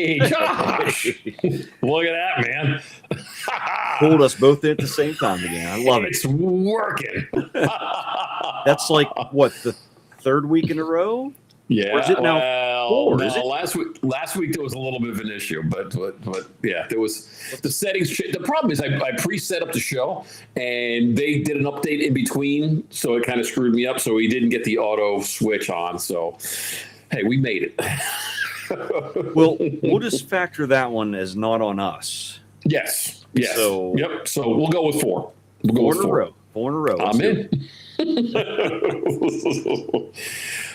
Hey, Josh. Look at that, man. Pulled us both in at the same time again. I love it. It's working. That's like, what, the third week in a row? Yeah. Or is it now four? No, Is it? last week there was a little bit of an issue, but yeah, there was the settings. The problem is I pre-set up the show and they did an update in between, so it kind of screwed me up. So we didn't get the auto switch on. So hey, we made it. Well, we'll just factor that one as not on us. Yes. So, yep. So we'll go with four. We'll go with four. 4 in a row. I'm in.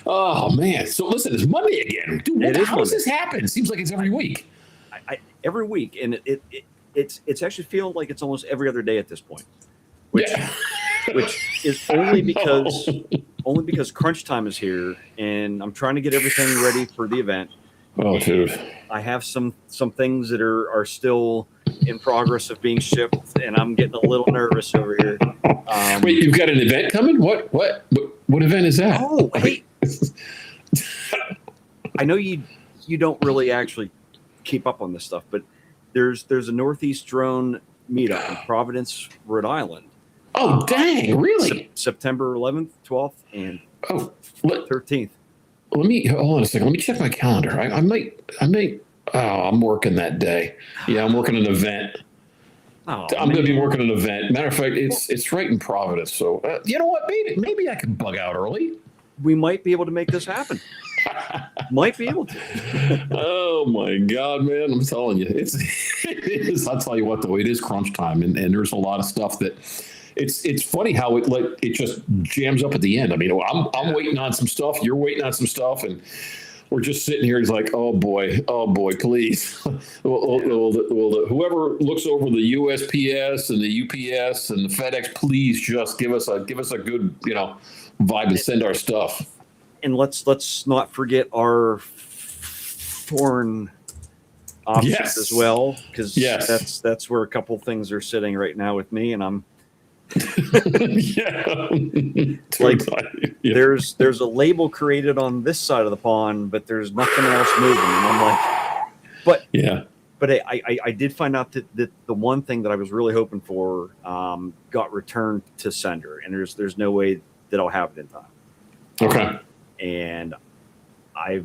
Oh man! So listen, it's Monday again, dude. How does this happen? It seems like it's every week. Every week, and it's actually feeling like it's almost every other day at this point. Which is only because crunch time is here, and I'm trying to get everything ready for the event. Oh, dude! I have some things that are still in progress of being shipped, and I'm getting a little nervous over here. Wait, you've got an event coming? What event is that? Oh, hey. I know you don't really actually keep up on this stuff, but there's a Northeast Drone meetup in Providence, Rhode Island. Oh, dang! Really? September 11th, 12th, and 13th. Let me hold on a second. Let me check my calendar. I might. Oh, I'm working that day. Yeah, I'm working an event. Oh, I'm going to be working an event. Matter of fact, it's right in Providence. So you know what? Maybe I can bug out early. We might be able to make this happen. Might be able to. Oh my God, man! I'm telling you, it is. I'll tell you what, though, it is crunch time, and there's a lot of stuff that. It's funny how it just jams up at the end. I mean, I'm waiting on some stuff. You're waiting on some stuff, and we're just sitting here. It's like, oh boy, please. Whoever looks over the USPS and the UPS and the FedEx, please just give us a good vibe and send our stuff. And let's not forget our foreign options as well, because that's where a couple things are sitting right now with me, and I'm. There's a label created on this side of the pond, but there's nothing else moving. And I'm like, but I did find out that the one thing that I was really hoping for got returned to sender, and there's no way that I'll have it in time. Okay. And I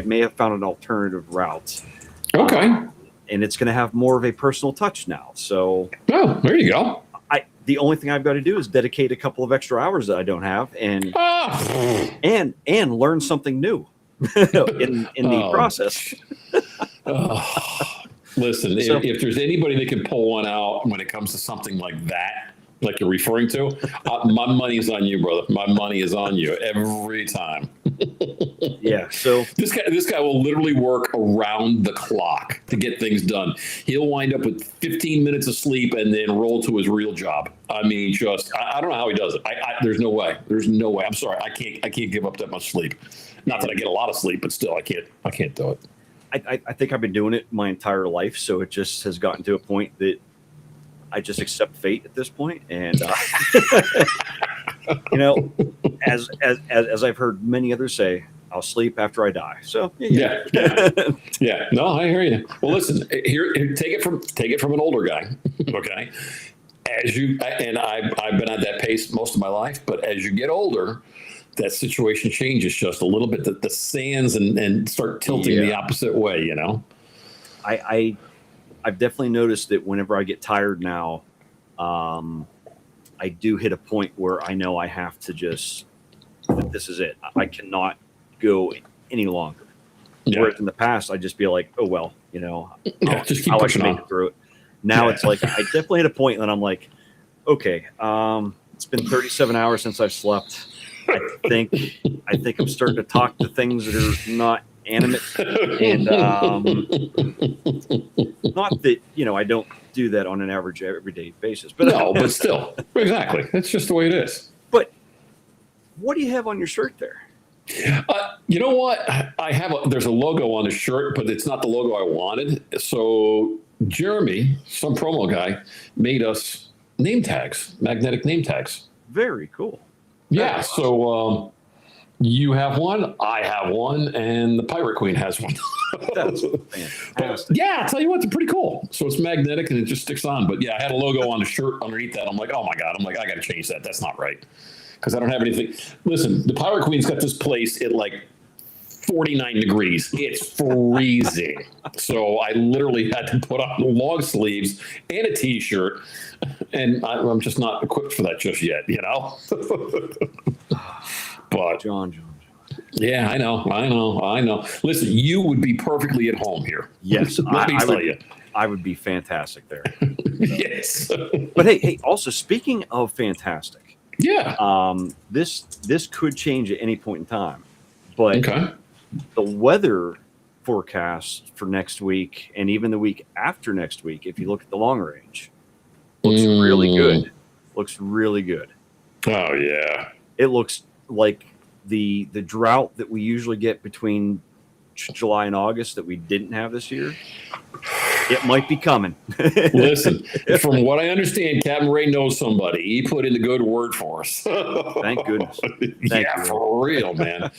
may have found an alternative route. Okay. And it's going to have more of a personal touch now. So, there you go. The only thing I've got to do is dedicate a couple of extra hours that I don't have, and learn something new in the process. Listen, if there's anybody that can pull one out when it comes to something like that, like you're referring to, my money is on you, brother. My money is on you every time. Yeah. So this guy will literally work around the clock to get things done. He'll wind up with 15 minutes of sleep and then roll to his real job. I mean, I don't know how he does it. There's no way. There's no way. I'm sorry. I can't give up that much sleep. Not that I get a lot of sleep, but still, I can't do it. I think I've been doing it my entire life, so it just has gotten to a point that I just accept fate at this point, and as I've heard many others say, I'll sleep after I die. So yeah. No, I hear you. Well, listen, here take it from an older guy. Okay, I've been at that pace most of my life, but as you get older, that situation changes just a little bit. The sands and start tilting the opposite way. I've definitely noticed that whenever I get tired now, I do hit a point where I know I have to this is it. I cannot go any longer. Yeah. Whereas in the past, I'd just be like, oh, well, just keep pushing on. Make it through it. Now it's like, I definitely hit a point that I'm like, okay, it's been 37 hours since I've slept. I think I'm starting to talk to things that are not animate, and not that I don't do that on an average everyday basis, but but still, exactly, that's just the way it is. But what do you have on your shirt there? You know what? I have there's a logo on the shirt, but it's not the logo I wanted. So Jeremy, some promo guy, made us name tags, magnetic name tags. Very cool. Yeah. So You have one, I have one, and the Pirate Queen has one. That's fantastic. Yeah, I'll tell you what, they're pretty cool. So it's magnetic and it just sticks on. But yeah, I had a logo on the shirt underneath that. I'm like, oh my God. I'm like, I got to change that. That's not right. Because I don't have anything. Listen, the Pirate Queen's got this place at like 49 degrees. It's freezing. So I literally had to put on long sleeves and a t-shirt. And I'm just not equipped for that just yet, you know? But John. Yeah, I know. Listen, you would be perfectly at home here. Yes, Let me tell you. I would be fantastic there. Yes. But hey, also speaking of fantastic, yeah. This could change at any point in time. But okay. The weather forecast for next week and even the week after next week, if you look at the long range, looks really good. Looks really good. Oh yeah. It looks like the drought that we usually get between July and August that we didn't have this year. It might be coming. Listen, from what I understand, Captain Ray knows somebody. He put in the good word for us. Thank goodness. For real, man.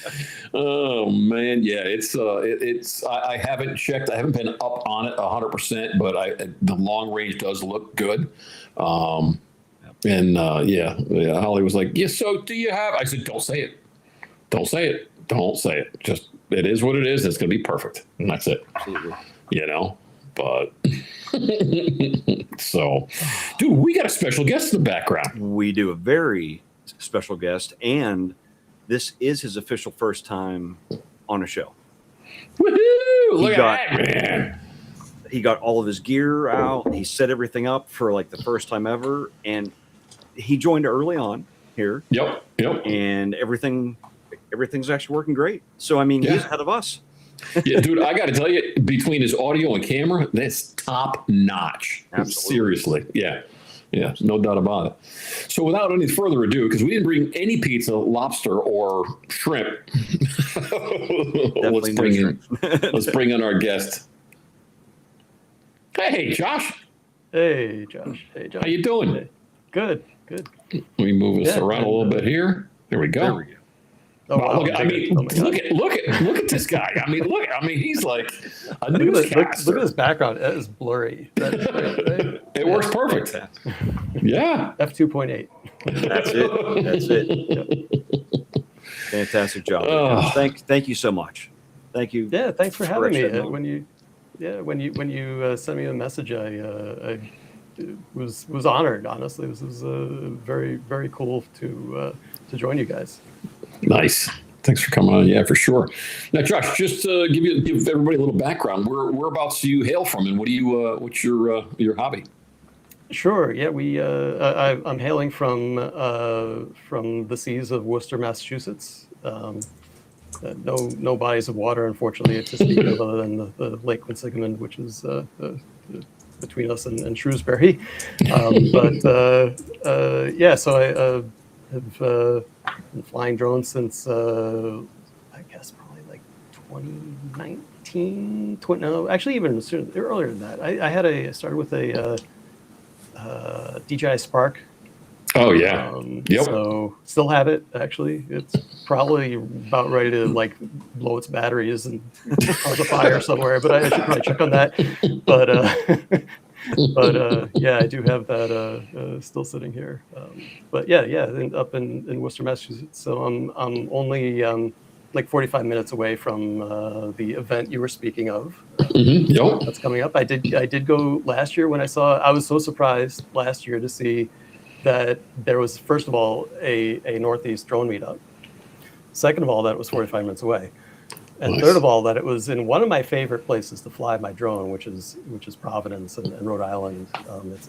Oh man, yeah. It's. I haven't checked. I haven't been up on it 100%, but the long range does look good. And Holly was like, "Yeah, so do you have?" I said, "Don't say it. Don't say it. Don't say it. Just it is what it is. It's gonna be perfect, and that's it." Absolutely. You know. But so, dude, we got a special guest in the background. We do, a very special guest, and this is his official first time on a show. Woohoo! Look at that, man. He got all of his gear out. He set everything up for like the first time ever, and he joined early on here. Yep. And everything's actually working great. So I mean, he's ahead of us. Yeah, dude, I got to tell you, between his audio and camera, that's top notch. Absolutely. Seriously. Yeah, no doubt about it. So without any further ado, because we didn't bring any pizza, lobster, or shrimp, let's bring in our guest. Hey, Josh. Hey, Josh. Hey, Josh. How you doing? Hey. Good. Let me move us around a little bit here. There we go. There we go. Oh, wow. Look at this guy. I mean, he's like a newscaster. Look at this background. It is blurry. That's great, right? It works perfect. Yeah. F2.8. That's it. Yep. Fantastic job. Thank you so much. Thank you. Yeah, thanks for having me. When you sent me a message, I was honored. Honestly, this was very, very cool to join you guys. Nice. Thanks for coming on. Yeah, for sure. Now, Josh, just give everybody a little background. Whereabouts do you hail from, and what's your hobby? Sure. Yeah, I'm hailing from the seas of Worcester, Massachusetts. No bodies of water, unfortunately, to speak of, other than the Lake Quinsigamond, which is between us and Shrewsbury. So I have been flying drones since I guess probably like 2019. No, actually even earlier than that. I started with a DJI Spark. Oh yeah. Yep. So still have it. Actually, it's probably about ready to like blow its batteries and cause a fire somewhere. But I should probably check on that. But yeah, I do have that still sitting here. Up in Worcester, Massachusetts. So I'm only like 45 minutes away from the event you were speaking of. Yep. That's coming up. I did go last year when I was so surprised last year to see that there was, first of all, a Northeast drone meetup. Second of all, that it was 45 minutes away. And nice. Third of all, that it was in one of my favorite places to fly my drone, which is Providence and Rhode Island.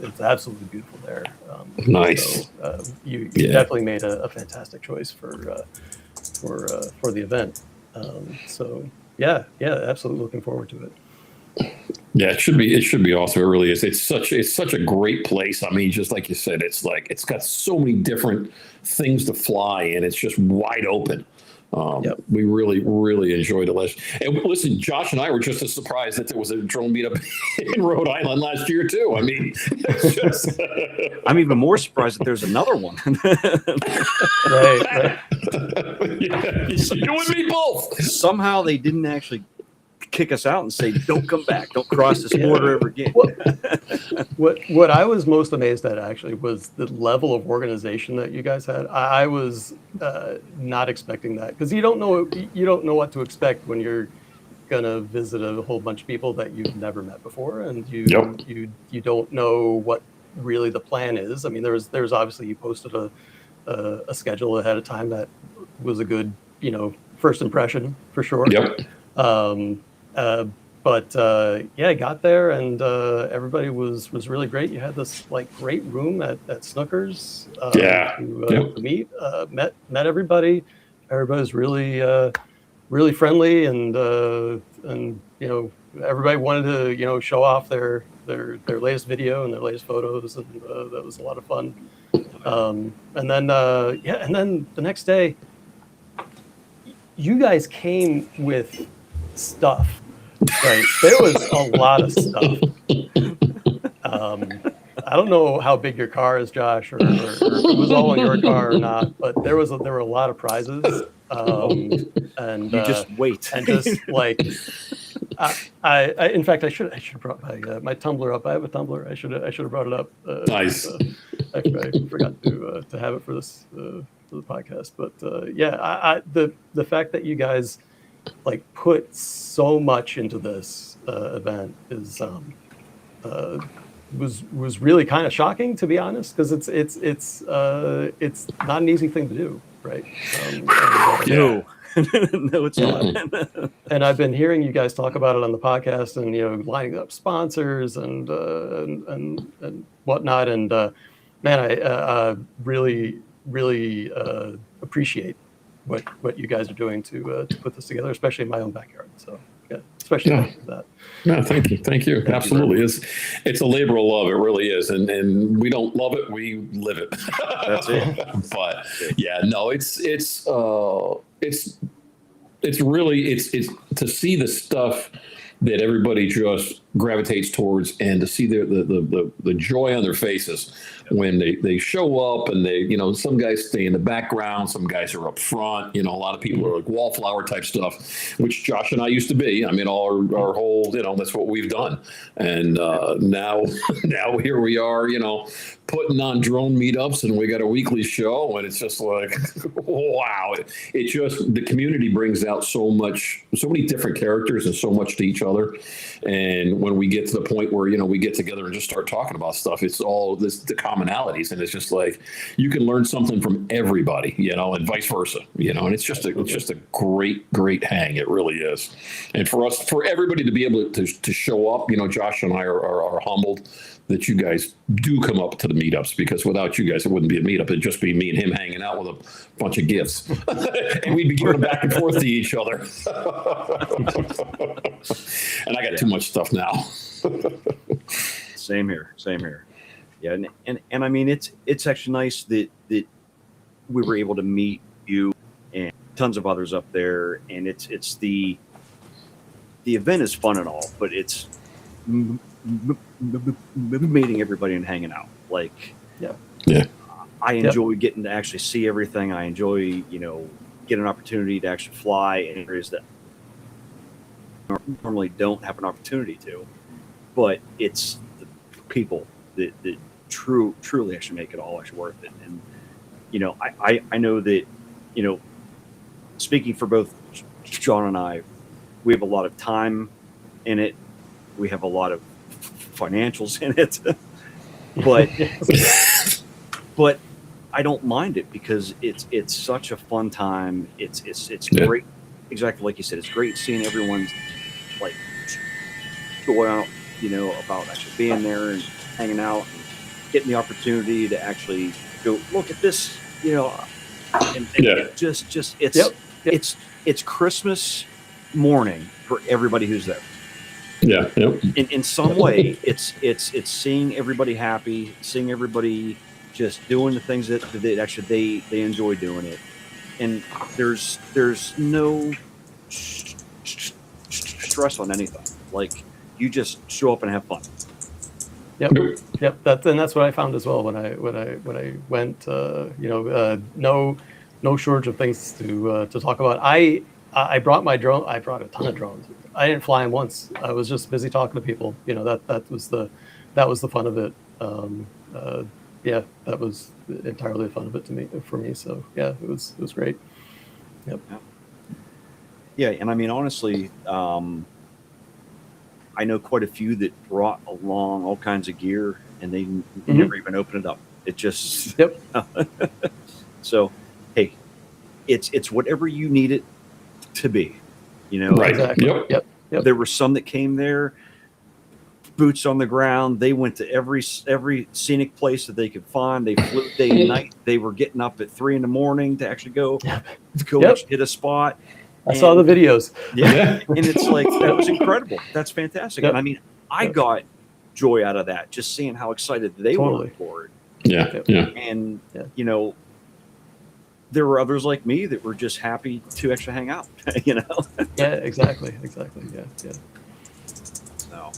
It's absolutely beautiful there. Nice. So, you definitely made a fantastic choice for the event. So yeah, absolutely looking forward to it. Yeah, it should be awesome. It really is. It's such a great place. I mean, just like you said, it's got so many different things to fly, and it's just wide open. We really, really enjoyed it. And listen, Josh and I were just as surprised that there was a drone meetup in Rhode Island last year too. I mean, it's just, I'm even more surprised that there's another one. Right. Yeah, you and me both. Somehow they didn't actually kick us out and say, "Don't come back, don't cross this border ever again." What I was most amazed at actually was the level of organization that you guys had. I was not expecting that, because you don't know what to expect when you're gonna visit a whole bunch of people that you've never met before, and you don't know what really the plan is. I mean, there's obviously, you posted a schedule ahead of time that was a good first impression for sure. I got there, and everybody was really great. You had this great room at Snookers to meet, met everybody. Everybody was really friendly, and everybody wanted to show off their latest video and their latest photos, and that was a lot of fun. And then the next day, you guys came with stuff. Right, there was a lot of stuff. I don't know how big your car is, Josh, or if it was all in your car or not, but there were a lot of prizes. And you just wait. And just I in fact, I should have brought my tumbler up. I have a tumbler. I should have brought it up. Nice. I forgot to have it for this for the podcast, but the fact that you guys put so much into this event is was really kind of shocking, to be honest, because it's not an easy thing to do, right? No, it's not. And I've been hearing you guys talk about it on the podcast, and lining up sponsors and whatnot, and man, I really appreciate what you guys are doing to put this together, especially in my own backyard. So especially for that. No, thank you. Absolutely, it's a labor of love. It really is, and we don't love it, we live it. That's it. But no, it's really to see the stuff that everybody just gravitates towards, and to see the joy on their faces when they show up, and they some guys stay in the background, some guys are up front. A lot of people are wallflower type stuff, which Josh and I used to be. I mean, all our whole that's what we've done, and now here we are, putting on drone meetups, and we got a weekly show, and it's just wow. It just, the community brings out so many different characters and so much to each other. And when we get to the point where we get together and just start talking about stuff, it's all the commonalities, and it's just you can learn something from everybody, and vice versa, and it's just a great hang. It really is. And for everybody to be able to show up, Josh and I are humbled that you guys do come up to the meetups, because without you guys, it wouldn't be a meetup. It'd just be me and him hanging out with a bunch of gifts, and we'd be giving back and forth to each other. And I got too much stuff now. Same here. Yeah, and I mean, it's actually nice that we were able to meet you and tons of others up there, and it's the event is fun and all, but it's meeting everybody and hanging out. I enjoy getting to actually see everything. I enjoy get an opportunity to actually fly in areas that normally don't have an opportunity to, but it's the people that truly actually make it all actually worth it. And I know that speaking for both John and I, we have a lot of time in it, we have a lot of financials in it, but I don't mind it, because it's such a fun time. It's great. Exactly like you said, it's great seeing everyone's go out, about actually being there and hanging out, and getting the opportunity to actually go look at this, and it's Christmas morning for everybody who's there. Yeah. Yep. In some way, it's seeing everybody happy, seeing everybody just doing the things that actually they enjoy doing it, and there's no stress on anything. Like, you just show up and have fun. Yep. That's what I found as well when I went. No shortage of things to talk about. I brought my drone. I brought a ton of drones. I didn't fly them once. I was just busy talking to people. That was the fun of it. That was entirely the fun of it for me. So yeah, it was great. Yep. Yeah, and I mean, honestly, I know quite a few that brought along all kinds of gear, and they never even opened it up. It just So, hey, it's whatever you need it to be. Right. Exactly. Yep. There were some that came there, boots on the ground. They went to every scenic place that they could find. They flew day and night. They were getting up at 3 a.m. to actually go hit a spot. I saw the videos. Yeah. And it's like, that was incredible. That's fantastic. And I mean, I got joy out of that, just seeing how excited they were for it. Yeah. And, there were others like me that were just happy to actually hang out, Yeah, exactly. Yeah. So,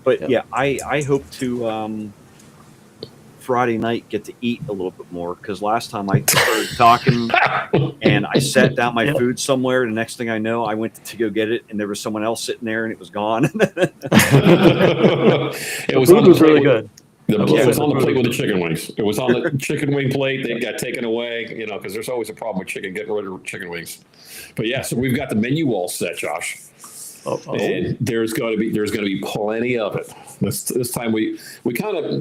but I hope to, Friday night get to eat a little bit more, because last time I started talking and I sat down my food somewhere, the next thing I know, I went to go get it and there was someone else sitting there and it was gone. It was really good. It was on the plate with the chicken wings. It was on the chicken wing plate. They got taken away, because there's always a problem with getting rid of chicken wings. But yeah, so we've got the menu all set, Josh. And there's going to be plenty of it. This time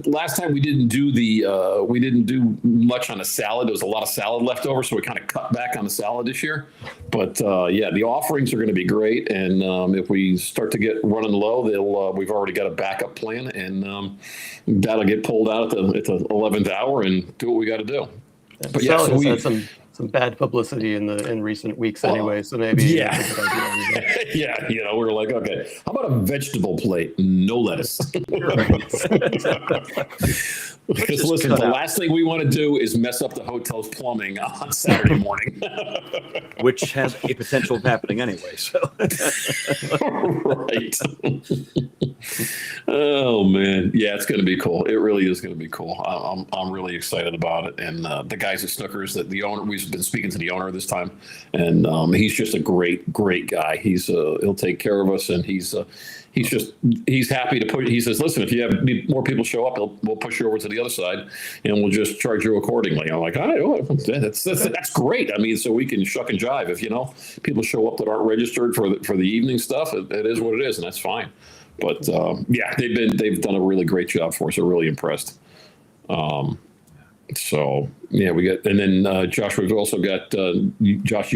last time we didn't do much on a salad. There was a lot of salad left over, so we kind of cut back on the salad this year. But the offerings are going to be great, and if we start to get running low, we've already got a backup plan, and that'll get pulled out at the 11th hour and do what we got to do. But yeah, so we had some bad publicity in recent weeks anyway, so maybe that's a good idea. Yeah, we were like, okay, how about a vegetable plate, no lettuce? Because listen, the last thing we want to do is mess up the hotel's plumbing on Saturday morning, which has a potential of happening anyway. So, right. Oh man, yeah, it's going to be cool. It really is going to be cool. I'm really excited about it. And the guys at Snookers, that the owner, we've been speaking to the owner this time, and he's just a great guy. He'll take care of us, and he's happy to put. He says, listen, if you have more people show up, we'll push you over to the other side, and we'll just charge you accordingly. I'm like, that's great. I mean, so we can shuck and jive. If people show up that aren't registered for the evening stuff, it is what it is, and that's fine. But they've done a really great job for us. We're really impressed. So yeah, we got, and then Josh, we've also got Josh,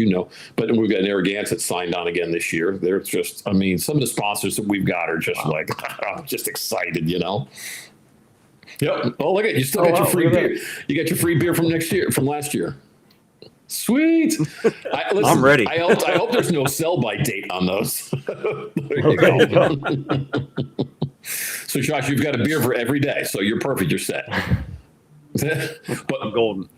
but we've got Narragansett signed on again this year. They're just, some of the sponsors that we've got are just like, I'm just excited, Yep. Oh, look at you! Still got your free beer. You got your free beer from last year. Sweet. I'm ready. I hope there's no sell-by date on those. There you go. So, Josh, you've got a beer for every day, so you're perfect. You're set. But I'm golden.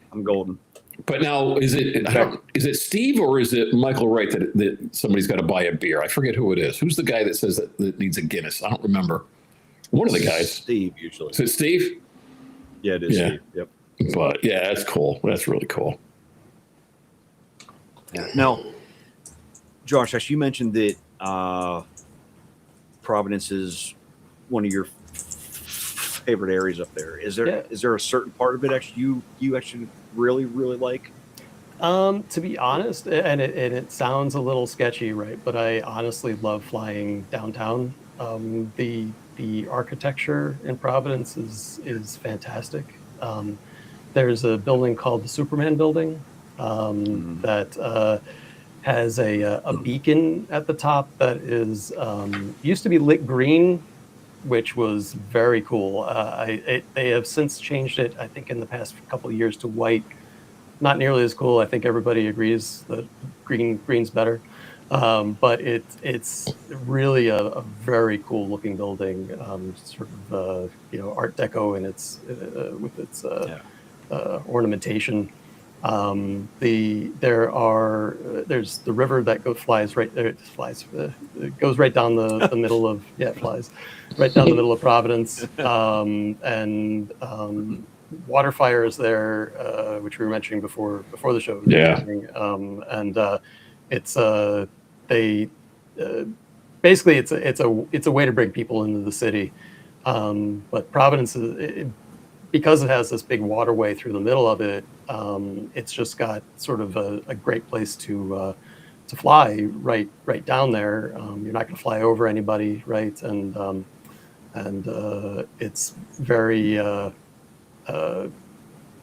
But now, is it Steve or is it Michael Wright that somebody's got to buy a beer? I forget who it is. Who's the guy that says that needs a Guinness? I don't remember. One of the guys. Steve, usually. Is it Steve? Yeah, it is Steve. Yep. But yeah, that's cool. That's really cool. Yeah. Now, Josh, as you mentioned that Providence is one of your favorite areas up there. Is there a certain part of it actually you actually really, really like? To be honest, and it sounds a little sketchy, right? But I honestly love flying downtown. The architecture in Providence is fantastic. There's a building called the Superman Building that has a beacon at the top that is used to be lit green, which was very cool. They have since changed it, I think, in the past couple of years to white. Not nearly as cool. I think everybody agrees that green's better. But it's really a very cool looking building, sort of Art Deco in its with its ornamentation. There's the river that flies right there. It flies. It goes right down the middle of it flies right down the middle of Providence, and water fires there, which we were mentioning before the show. Yeah. And it's they basically it's a way to bring people into the city, but Providence because it has this big waterway through the middle of it, it's just got sort of a great place to fly right down there. You're not going to fly over anybody, right? And it's very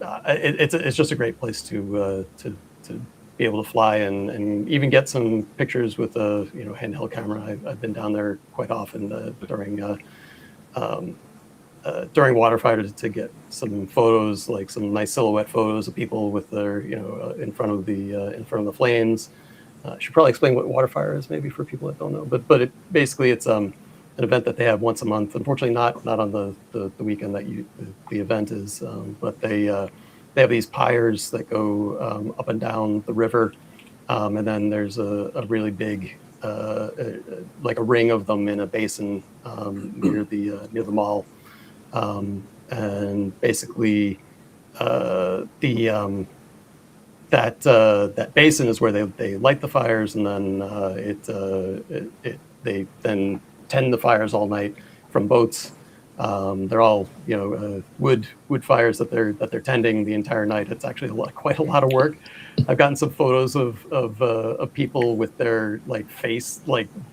it's just a great place to be able to fly and even get some pictures with a handheld camera. I've been down there quite often during water fire to get some photos, like some nice silhouette photos of people with their in front of the flames. I should probably explain what water fire is, maybe, for people that don't know. But basically it's an event that they have once a month. Unfortunately, not on the weekend that the event is, but they have these pyres that go up and down the river, and then there's a really big like a ring of them in a basin near the mall. And basically, that basin is where they light the fires, and then they then tend the fires all night from boats. They're all wood fires that they're tending the entire night. It's actually quite a lot of work. I've gotten some photos of people with their face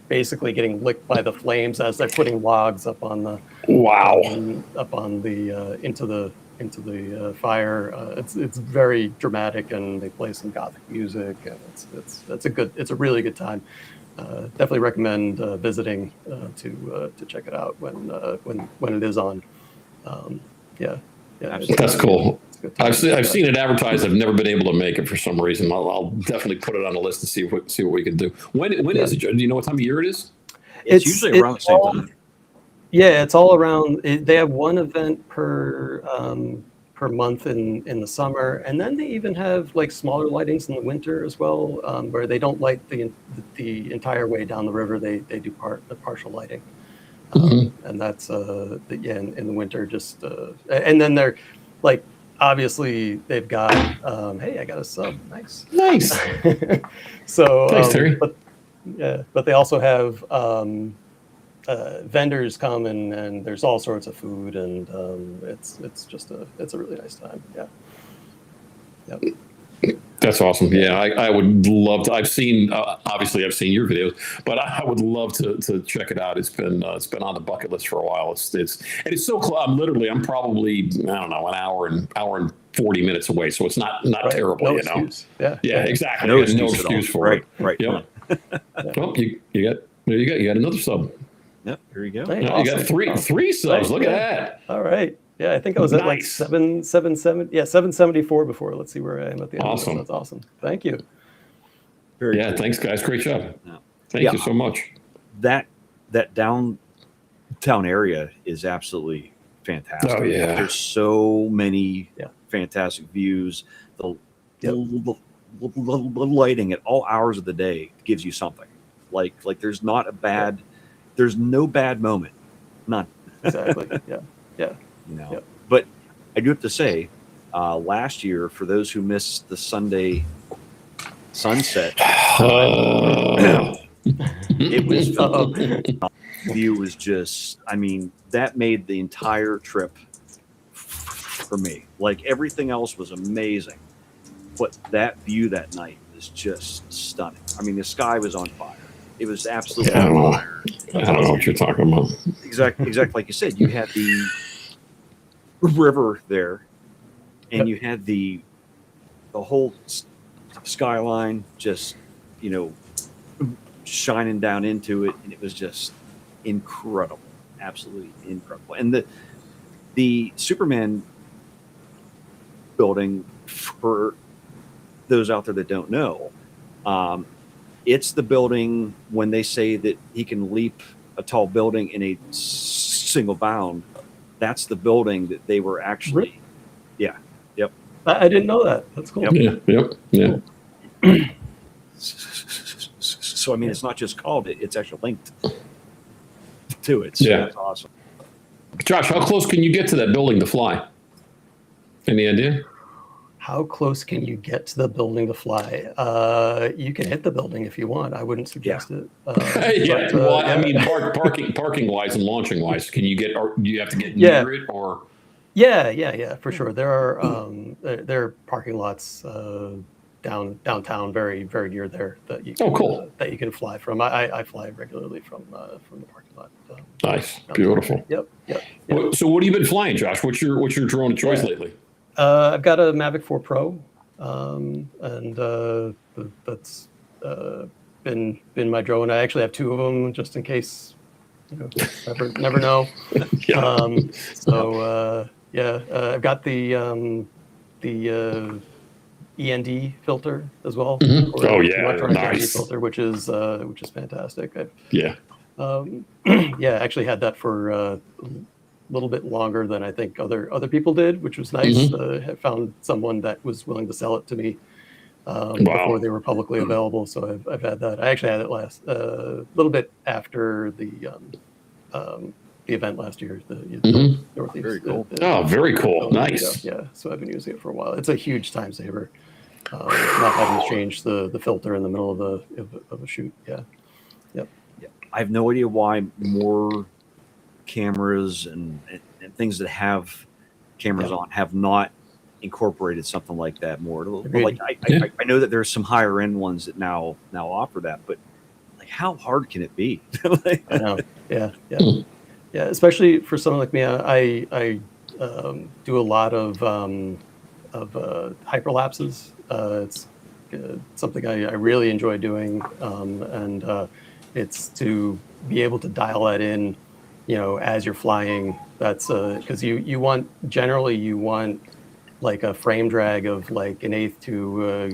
basically getting licked by the flames as they're putting logs up on the into the fire. It's very dramatic, and they play some Gothic music, and it's a really good time. Definitely recommend visiting to check it out when it is on. Yeah, that's cool. I've seen it advertised. I've never been able to make it for some reason. I'll definitely put it on the list to see what we can do. When is it? Do you know what time of year it is? It's usually around the same time. Yeah, it's all around. They have one event per month in the summer, and then they even have smaller lightings in the winter as well, where they don't light the entire way down the river. They do partial lighting, and that's in the winter. Just and then they're obviously they've got hey, I got a sub. Nice. So thanks, Terry. But they also have vendors come, and there's all sorts of food, and it's a really nice time. Yeah. That's awesome. Yeah, I would love to. I've seen I've seen your videos, but I would love to check it out. It's been on the bucket list for a while. It's so close. I'm probably, I don't know, an hour and 40 minutes away, so it's not right. Terrible. No excuse. Yeah, exactly. No excuse for it. Right. Yep. Well, you got another sub. Yep, here you go. Hey, awesome. You got three subs. Look at that. All right. Yeah, I think I was at 774 before. Let's see where I am at the end. Awesome. That's awesome. Thank you. Very cool. Thanks, guys. Great job. Yeah. Thank you so much. That downtown area is absolutely fantastic. Oh yeah. There's so many fantastic views. The lighting at all hours of the day gives you something. Like there's no bad moment. None. Exactly. Yeah. But I do have to say, last year, for those who missed the Sunday sunset, it was the view was just, that made the entire trip for me. Everything else was amazing, but that view that night was just stunning. The sky was on fire. It was absolutely on fire. I don't know what you're talking about. Exactly like you said. You had the river there, and you had the whole skyline just shining down into it, and it was just incredible, absolutely incredible. And the Superman building, for those out there that don't know, it's the building when they say that he can leap a tall building in a single bound. That's the building that they were actually, I didn't know that. That's cool. Yeah. So I mean, it's not just called it; it's actually linked to it. So that's awesome. Josh, how close can you get to that building to fly? Any idea? How close can you get to the building to fly? You can hit the building if you want. I wouldn't suggest it. I mean, parking wise and launching wise, can you get? Or do you have to get near it? Or yeah, for sure. There are parking lots downtown, very very near there that you can, that you can fly from. I fly regularly from the parking lot. Nice, beautiful. Yep. So what have you been flying, Josh? What's your drone of choice lately? I've got a Mavic 4 Pro, and that's been my drone. I actually have two of them just in case. Never know. I've got the END filter as well. Nice. END filter, which is fantastic. I actually had that for a little bit longer than I think other people did, which was nice. I found someone that was willing to sell it to me before they were publicly available. So I've had that. I actually had it last a little bit after the event last year. The Northeast. Very cool. Very cool. Nice. Yeah. So I've been using it for a while. It's a huge time saver. Not having to change the filter in the middle of a shoot. Yeah. I have no idea why more cameras and things that have cameras on have not incorporated something like that more. Like I know that there's some higher end ones that now offer that, but like how hard can it be? I know. Yeah. Especially for someone like me, I do a lot of hyperlapses. It's something I really enjoy doing, and it's to be able to dial that in, as you're flying. That's because you want like a frame drag of like an eighth to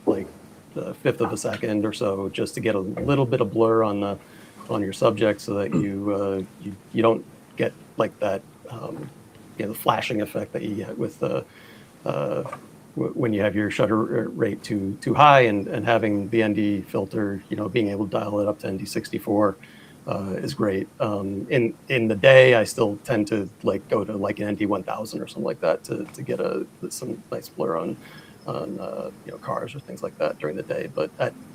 like a fifth of a second or so, just to get a little bit of blur on your subject, so that you don't get like that the flashing effect that you get with when you have your shutter rate too high, and having the ND filter, being able to dial it up to ND64 is great. In the day, I still tend to like go to like an ND1000 or something like that to get some nice blur on cars or things like that during the day. But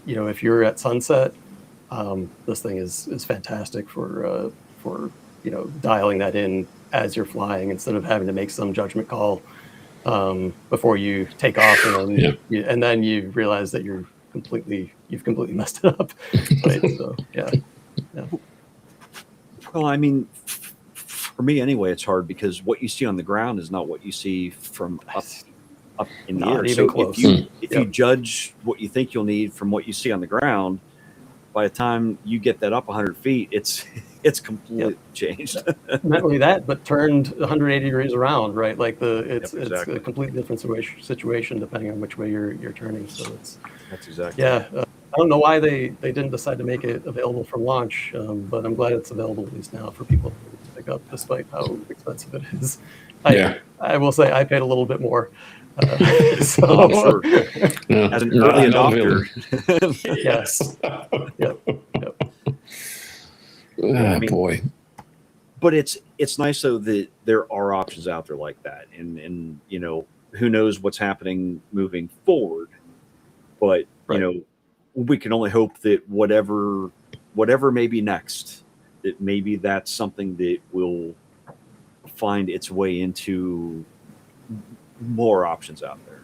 if you're at sunset, this thing is fantastic for dialing that in as you're flying, instead of having to make some judgment call before you take off, and then you realize that you've completely messed it up. Right? So yeah. Well, I mean, for me anyway, it's hard because what you see on the ground is not what you see from up in the air. So close. If you judge what you think you'll need from what you see on the ground, by the time you get that up 100 feet, it's completely changed. Not only that, but turned 180 degrees around, right? Like it's a completely different situation depending on which way you're turning. So that's exactly. Yeah. I don't know why they didn't decide to make it available for launch, but I'm glad it's available at least now for people to pick up, despite how expensive it is. I will say I paid a little bit more. Sure. As an early adopter. Yes. Yep. Boy. But it's nice though that there are options out there like that, and who knows what's happening moving forward, but we can only hope that whatever may be next, that maybe that's something that will find its way into more options out there.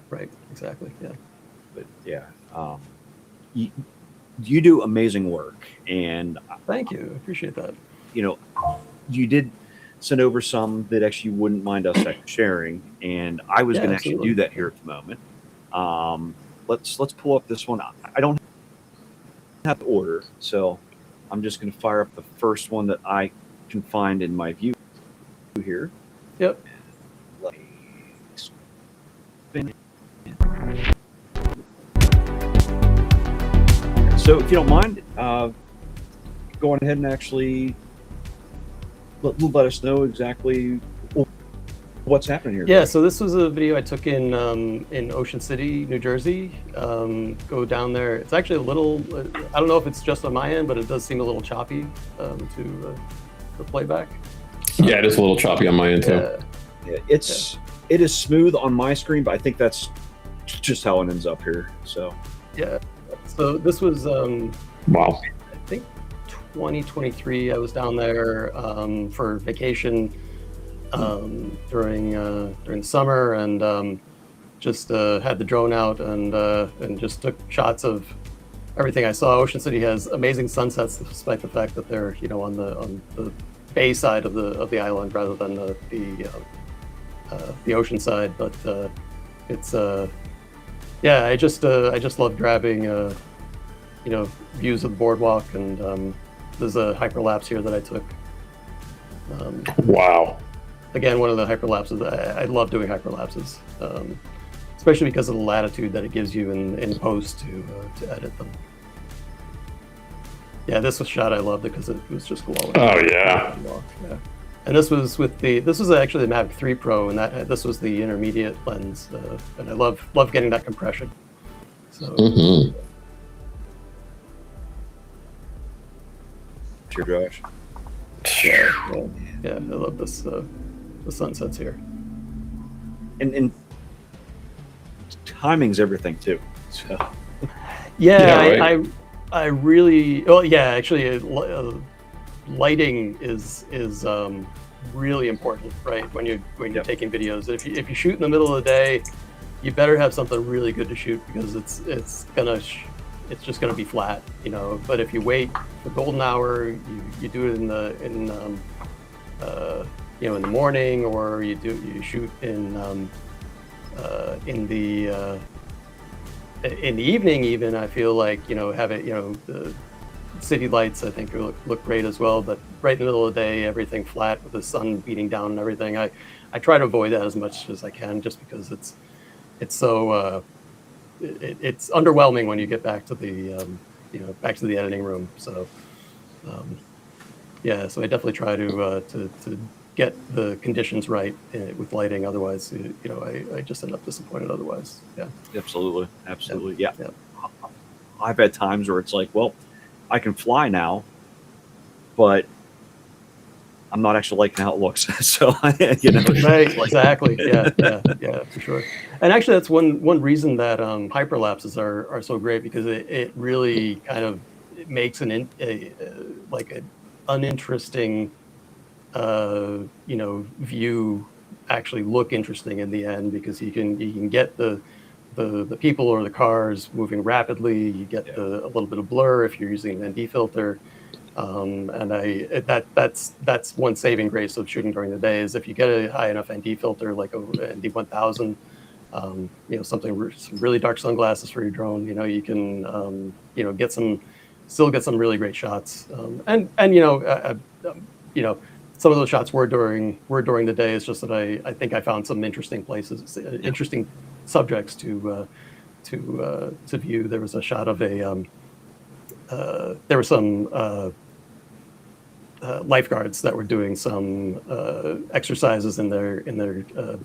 Right. Exactly. Yeah. But you do amazing work, and thank you. I appreciate that. You did send over some that actually you wouldn't mind us sharing, and I was going to actually do that here at the moment. Let's pull up this one. I don't have the order, so I'm just going to fire up the first one that I can find in my view here. Yep. Let me spin. So if you don't mind, going ahead and actually let us know exactly What's happening here? Yeah, so this was a video I took in Ocean City, New Jersey. Go down there. It's actually a little. I don't know if it's just on my end, but it does seem a little choppy to the playback. Yeah, it is a little choppy on my end too. Yeah, it is smooth on my screen, but I think that's just how it ends up here. So yeah, so this was Wow. I think 2023. I was down there for vacation during the summer, and just had the drone out and just took shots of everything I saw. Ocean City has amazing sunsets, despite the fact that they're on the bay side of the island rather than the ocean side. But it's yeah, I just love grabbing views of the boardwalk, and there's a hyperlapse here that I took. Wow. Again, one of the hyperlapses. I love doing hyperlapses, especially because of the latitude that it gives you in post to edit them. Yeah, this was shot I loved because it was just glowing. Oh yeah. Yeah. And this was actually the Mavic 3 Pro, and this was the intermediate lens, and I love getting that compression. So. Mm-hmm. Sure, Josh. Yeah, I love this the sunsets here. And timing's everything too. So yeah, right. I really actually lighting is really important, right? When you're taking videos. If you shoot in the middle of the day, you better have something really good to shoot, because it's just gonna be flat, But if you wait for golden hour, you do it in the morning, or you shoot in the evening. Even I feel like have it the city lights I think look great as well. But right in the middle of the day, everything flat with the sun beating down and everything. I try to avoid that as much as I can, just because it's so. It's underwhelming when you get back to the back to the editing room. So yeah, so I definitely try to get the conditions right with lighting. Otherwise, I just end up disappointed. Otherwise, yeah. absolutely, yeah. I've had times where it's like, well, I can fly now, but I'm not actually liking how it looks. So Right, exactly. Yeah, for sure. And actually, that's one reason that hyperlapses are so great, because it really kind of makes an uninteresting view actually look interesting in the end, because you can get the people or the cars moving rapidly. You get a little bit of blur if you're using an ND filter. And that's one saving grace of shooting during the day, is if you get a high enough ND filter, like a ND 1000, some really dark sunglasses for your drone, you can still get some really great shots. And some of those shots were during the day. It's just that I think I found some interesting places, interesting subjects to view. There was a shot of there were some lifeguards that were doing some exercises in their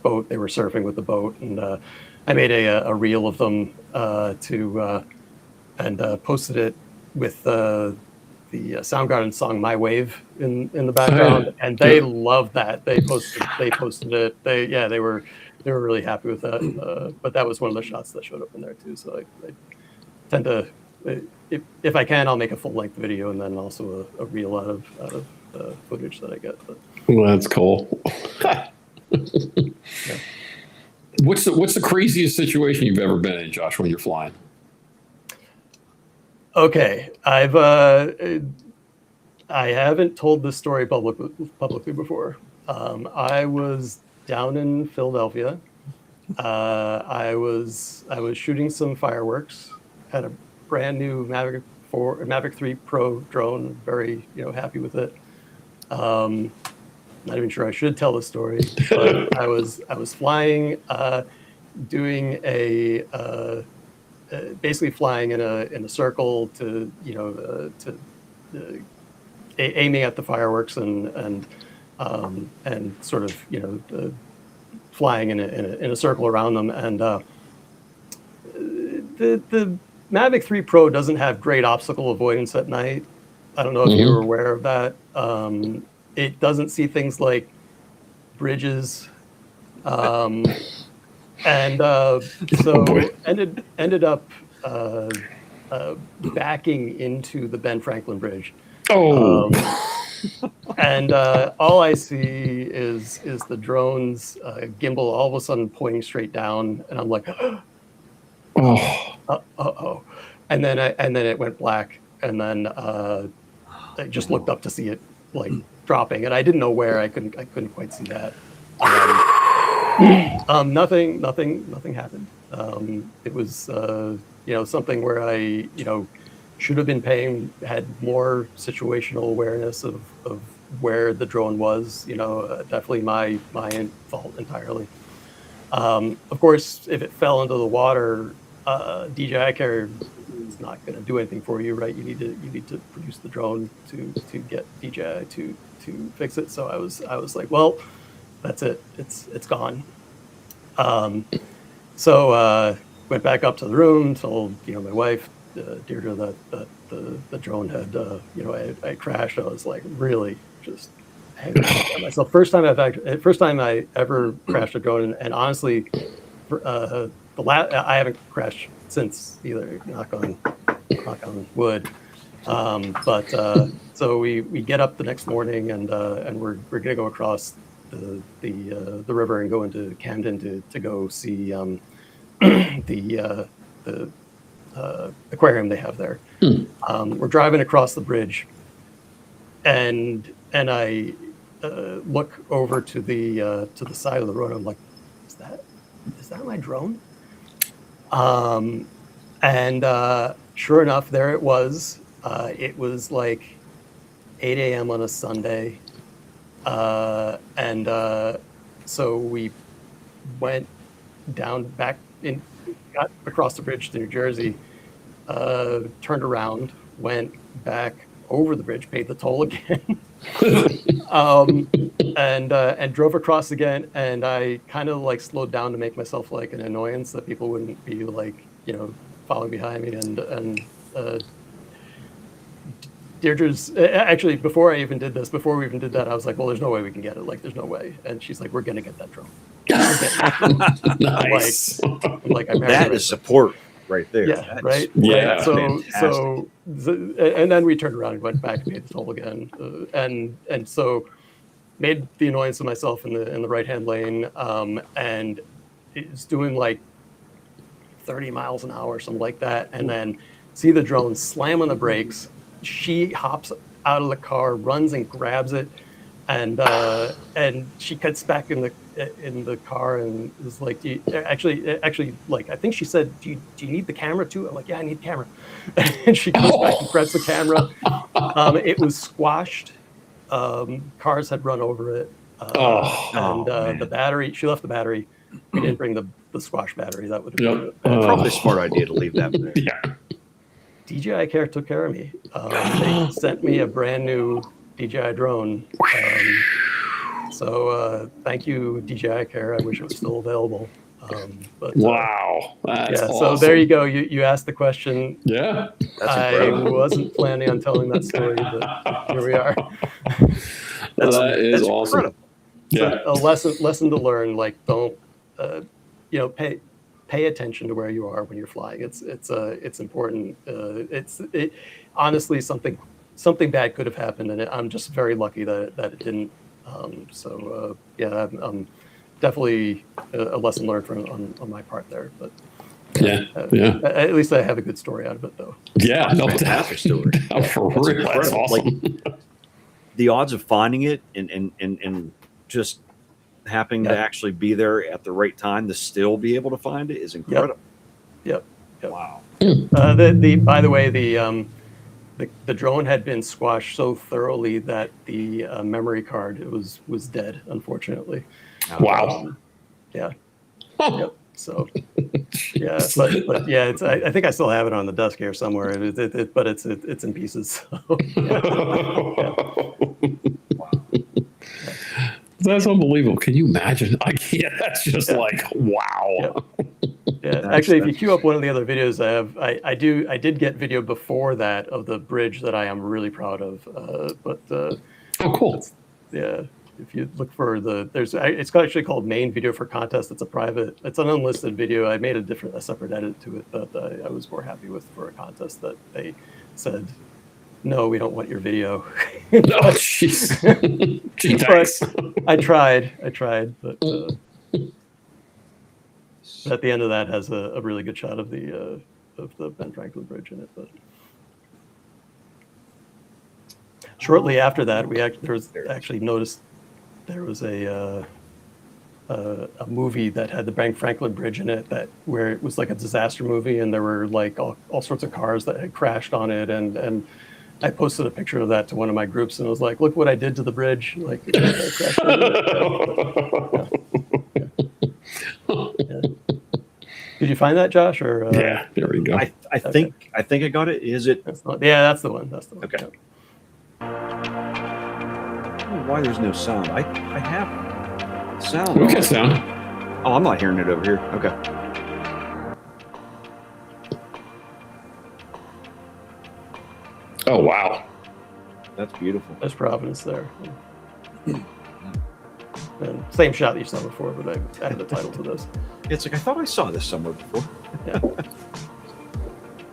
boat. They were surfing with the boat, and I made a reel of them and posted it with the Soundgarden song "My Wave" in the background, and they loved that. They posted it. They were really happy with that. But that was one of the shots that showed up in there too. So I tend to, if I can, I'll make a full length video, and then also a reel out of footage that I get. But, well, that's cool. yeah. What's the craziest situation you've ever been in, Josh, when you're flying? Okay, I haven't told this story publicly before. I was down in Philadelphia. I was shooting some fireworks. Had a brand new Mavic 3 Pro drone. Very happy with it. Not even sure I should tell the story, but I was flying, doing basically flying in a circle to aiming at the fireworks and sort of flying in a circle around them. And the Mavic 3 Pro doesn't have great obstacle avoidance at night. I don't know if you were aware of that. It doesn't see things like bridges, and so ended up backing into the Ben Franklin Bridge. And all I see is the drone's gimbal all of a sudden pointing straight down, and I'm like, oh, and then it went black, and then I just looked up to see it like dropping, and I didn't know where. I couldn't quite see that. Nothing happened. It was something where I should have been had more situational awareness of where the drone was. Definitely my fault entirely. Of course, if it fell into the water, DJI Care is not going to do anything for you, right? You need to produce the drone to get DJI to fix it. So I was like, well, that's it. It's gone. So went back up to the room, told my wife, Deirdre, that the drone had I crashed. I was like really just hanging on myself. First time I ever crashed a drone, and honestly, I haven't crashed since either. Knock on wood. But so we get up the next morning, and we're gonna go across the river and go into Camden to go see the aquarium they have there. We're driving across the bridge, and I look over to the side of the road. I'm like, is that my drone? And sure enough, there it was. It was like 8 a.m. on a Sunday. And so we went back got across the bridge to New Jersey, turned around, went back over the bridge, paid the toll again, and drove across again. And I kind of like slowed down to make myself like an annoyance that people wouldn't be like, following behind me. And Deirdre's actually, before we even did that, I was like, well, there's no way we can get it. Like, there's no way. And she's like, we're going to get that drone. Nice. I'm like that is support right there. Yeah, right. Yeah. Right. So, and then we turned around and went back and made the toll again, and so made the annoyance of myself in the right hand lane, and it's doing like 30 miles an hour, something like that, and then see the drone slam on the brakes. She hops out of the car, runs and grabs it, and she gets back in the car and is like, do you, actually, like, I think she said, do you need the camera too? I'm like, yeah, I need the camera. And she comes back and grabs the camera. It was squashed. Cars had run over it. The battery, she left the battery. We didn't bring the squash battery. That would have been probably a smart idea to leave that there. Yeah. DJI Care took care of me. They sent me a brand new DJI drone. So thank you, DJI Care. I wish it was still available. But wow, that's awesome. So there you go. You asked the question. Yeah, I wasn't planning on telling that story, but here we are. That's awesome. Incredible. Yeah, a lesson to learn. Like, don't pay attention to where you are when you're flying. It's important. Honestly, something bad could have happened, and I'm just very lucky that it didn't. I'm definitely a lesson learned on my part there. But at least I have a good story out of it, though. Yeah, no, fantastic story. For real, that's awesome. Like, the odds of finding it and just happening to actually be there at the right time to still be able to find it is incredible. Yep. Wow. By the way, the drone had been squashed so thoroughly that the memory card was dead, unfortunately. Wow. Yeah. Yep. So yeah, but yeah, I think I still have it on the desk here somewhere. But it's in pieces. So, yeah. That's unbelievable. Can you imagine? I can't. That's just like, wow. Yeah. Actually, if you queue up one of the other videos I have, I did get video before that of the bridge that I am really proud of. Oh, cool. Yeah. If you look for it's actually called main video for contest. It's an unlisted video. I made a separate edit to it that I was more happy with for a contest that they said, no, we don't want your video. Oh, jeez. Gee, thanks. I tried, but at the end of that has a really good shot of the Ben Franklin Bridge in it. But shortly after that, there was a movie that had the Ben Franklin Bridge in it where it was like a disaster movie, and there were like all sorts of cars that had crashed on it, and I posted a picture of that to one of my groups, and I was like, "Look what I did to the bridge!" Like, I crashed on it. Yeah. Did you find that, Josh? Or yeah, there we go. I think I got it. Is it? That's the one. Okay. I don't know why there's no sound. I have sound. We got sound. Oh, I'm not hearing it over here. Okay. Oh, wow. That's beautiful. There's Providence there. And same shot that you saw before, but I added the title to this. It's like I thought I saw this somewhere before.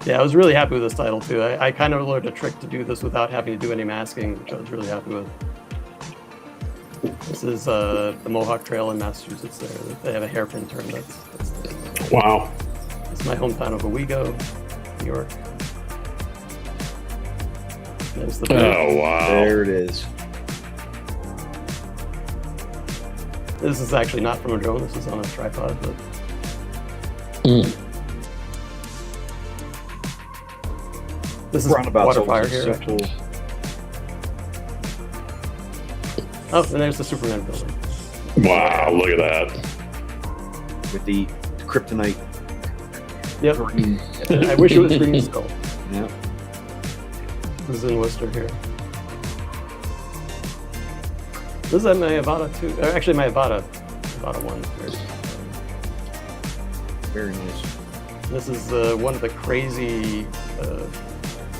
Yeah, I was really happy with this title too. I kind of learned a trick to do this without having to do any masking, which I was really happy with. This is the Mohawk Trail in Massachusetts. They have a hairpin turn. That's wow. It's my hometown of Owego, New York. There's the oh, wow. There it is. This is actually not from a drone. This is on a tripod. But this is water fire here. So cool. Oh, and there's the Superman building. Wow, look at that. With the kryptonite. Yep. Green. I wish it was green still. Yeah. This is in Worcester here. This is at my Avada 2. Actually, my Avada 1. Very nice. This is one of the crazy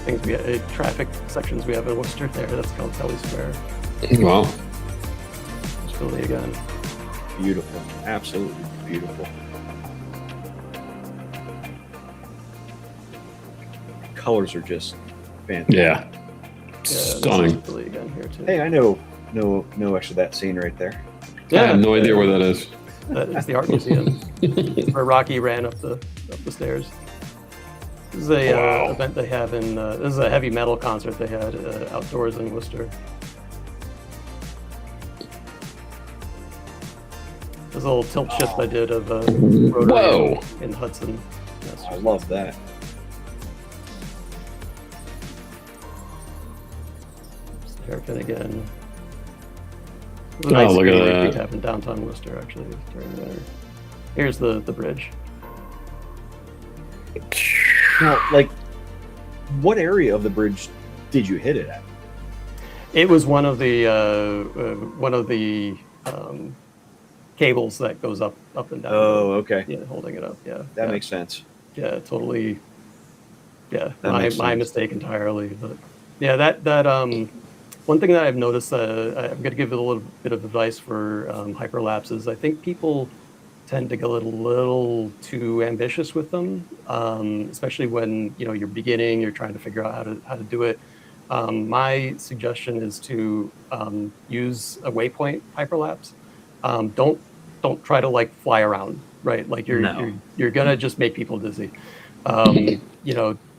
things traffic sections we have in Worcester there. That's called Kelly Square. Wow. It's really, again, beautiful. Absolutely beautiful. Colors are just fantastic. Yeah. Stunning. Really, again, here too. Hey, I know actually that scene right there. Yeah, I have no idea where that is. That is the art museum where Rocky ran up the stairs. This is a event they have in. This is a heavy metal concert they had outdoors in Worcester. There's a little tilt shift I did of Rotary in Hudson. I love that. Hairpin again. Oh, look at that. We have in downtown Worcester, actually, during the winter. Here's the bridge. Now, like, what area of the bridge did you hit it at? It was one of the cables that goes up and down. Oh, okay. Yeah, holding it up. Yeah, that makes sense. Yeah, totally. Yeah, that my mistake entirely. But yeah, that one thing that I've noticed, I'm going to give it a little bit of advice for hyperlapses. I think people tend to get a little too ambitious with them, especially when you're beginning, you're trying to figure out how to do it. My suggestion is to use a waypoint hyperlapse. Don't try to like fly around, right? Like you're gonna just make people dizzy.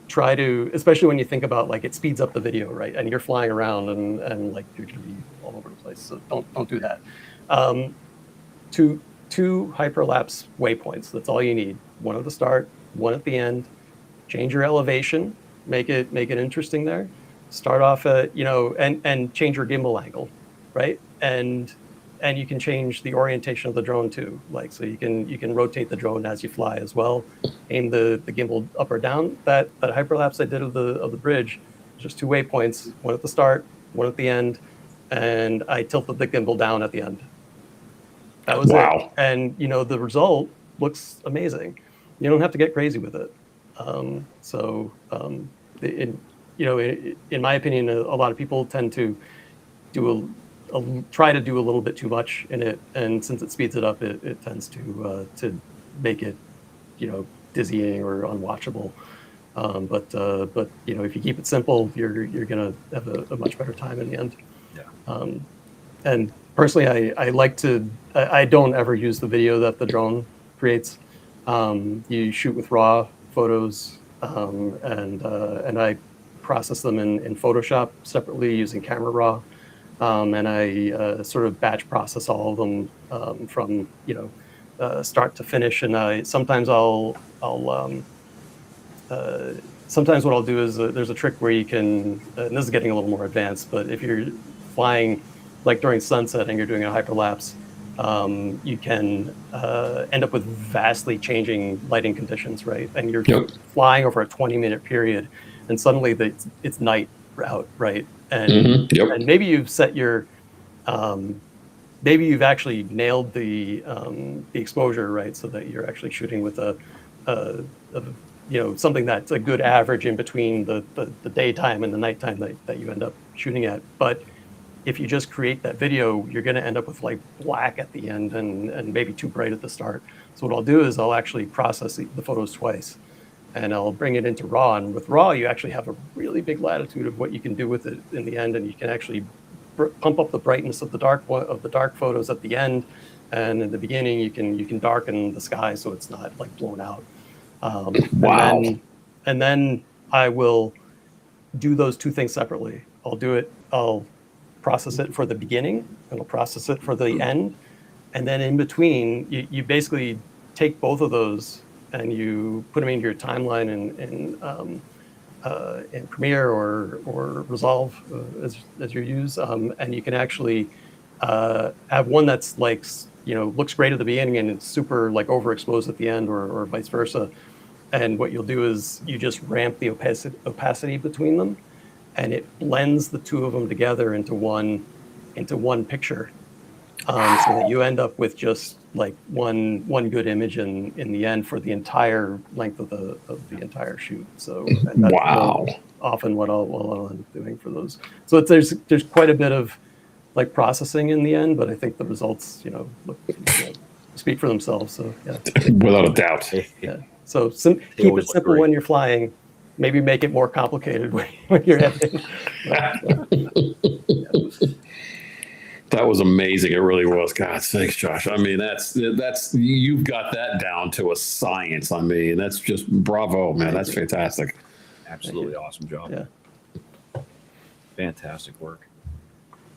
Try to, especially when you think about like it speeds up the video, right? And you're flying around and like you're gonna be all over the place. So don't do that. Two hyperlapse waypoints. That's all you need. One at the start, one at the end. Change your elevation. Make it interesting there. Start off at and change your gimbal angle, right? And you can change the orientation of the drone too. Like so you can rotate the drone as you fly as well. Aim the gimbal up or down. That hyperlapse I did of the bridge, just two waypoints, one at the start, one at the end, and I tilted the gimbal down at the end. That was Wow. it. And, the result looks amazing. You don't have to get crazy with it. In my opinion, a lot of people tend to try to do a little bit too much in it. And since it speeds it up, it tends to make it, dizzying or unwatchable. But if you keep it simple, you're going to have a much better time in the end. Yeah. And personally, I like to. I don't ever use the video that the drone creates. You shoot with raw photos, and I process them in Photoshop separately using Camera Raw, and I sort of batch process all of them from start to finish. And sometimes sometimes what I'll do is there's a trick where you can, and this is getting a little more advanced, but if you're flying like during sunset and you're doing a hyperlapse, you can end up with vastly changing lighting conditions, right? And you're flying over a 20-minute period, and suddenly it's night out, right? And and maybe you've set your, maybe you've actually nailed the exposure, right? So that you're actually shooting with a something that's a good average in between the daytime and the nighttime that you end up shooting at. But if you just create that video, you're going to end up with like black at the end and maybe too bright at the start. So what I'll do is I'll actually process the photos twice, and I'll bring it into RAW. And with RAW, you actually have a really big latitude of what you can do with it in the end, and you can actually pump up the brightness of the dark photos at the end, and in the beginning you can darken the sky so it's not like blown out. Wow. And then I will do those two things separately. I'll process it for the beginning, and I'll process it for the end. And then in between, you basically take both of those and you put them into your timeline in Premiere or Resolve as you use. And you can actually have one that's like, looks great at the beginning and it's super like overexposed at the end, or vice versa. And what you'll do is you just ramp the opacity between them, and it blends the two of them together into one picture, so that you end up with just like one good image in the end for the entire length of the entire shoot. So and that's often what I'll end up doing for those. So there's quite a bit of like processing in the end, but I think the results speak for themselves. So yeah, without a doubt. Yeah. So keep it simple when you're flying. Maybe make it more complicated when you're editing. That was amazing. It really was. God sakes, Josh. I mean, that's you've got that down to a science. I mean, that's just bravo, man. That's fantastic. Absolutely awesome job. Yeah. Fantastic work.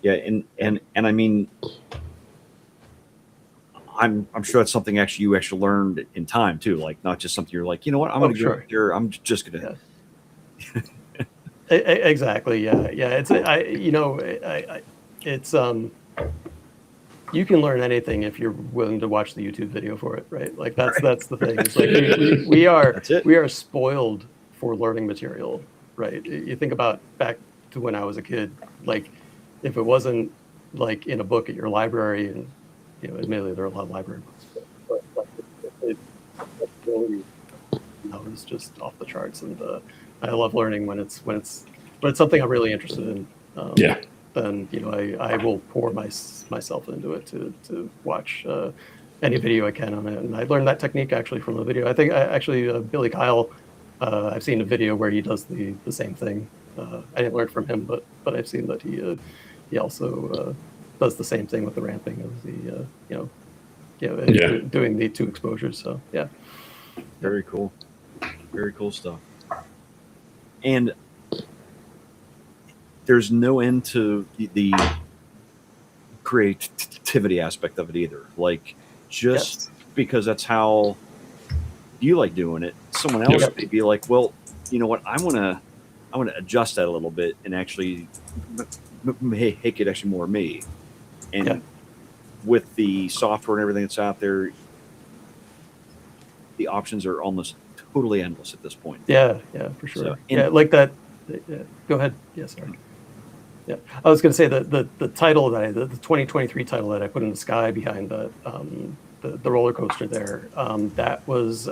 Yeah, and I mean, I'm sure that's something you actually learned in time too. Like not just something you're like, you know what, I'm going to go here. I'm just going to. Exactly. Yeah. It's it's you can learn anything if you're willing to watch the YouTube video for it, right? Like that's the thing. It's like we are spoiled for learning material, right? You think about back to when I was a kid, like if it wasn't like in a book at your library, and admittedly there are a lot of library books, but it's just off the charts, and I love learning when it's something I'm really interested in. Then I will pour myself into it to watch any video I can on it, and I learned that technique actually from a video. I think Billy Kyle, I've seen a video where he does the same thing. I didn't learn from him, but I've seen that he also does the same thing with the ramping of the doing the two exposures. So yeah, very cool stuff. And there's no end to the creativity aspect of it either. Like just because that's how you like doing it, someone else may be like, well, you know what, I want to adjust that a little bit and actually make it actually more me. And with the software and everything that's out there, the options are almost totally endless at this point. Yeah, for sure. So, like that. Go ahead. Yeah, sorry. Yeah, I was going to say the title that the 2023 title that I put in the sky behind the roller coaster there, that was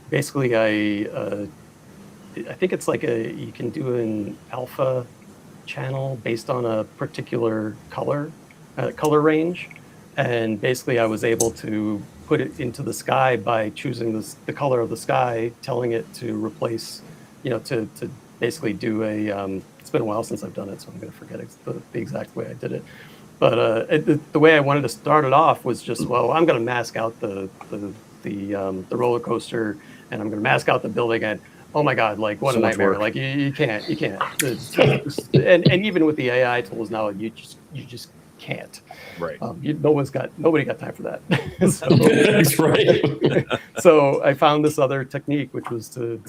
basically I think it's like you can do an alpha channel based on a particular color range, and basically I was able to put it into the sky by choosing the color of the sky, telling it to replace, to basically do a. It's been a while since I've done it, so I'm going to forget the exact way I did it. But the way I wanted to start it off was just, well, I'm going to mask out the roller coaster, and I'm going to mask out the building, and oh my God, like what a nightmare! Like you can't. And even with the AI tools now, you just can't. Right. Nobody got time for that. That's right. So I found this other technique, which was to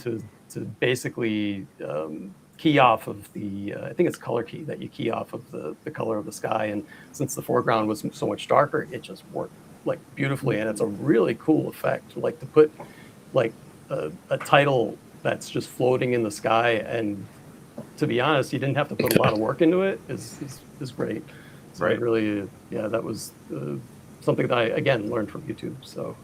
basically key off of the I think it's color key, that you key off of the color of the sky, and since the foreground was so much darker, it just worked like beautifully, and it's a really cool effect. Like to put like a title that's just floating in the sky, and to be honest, you didn't have to put a lot of work into it. Is great. So right. Really, that was something that I again learned from YouTube. So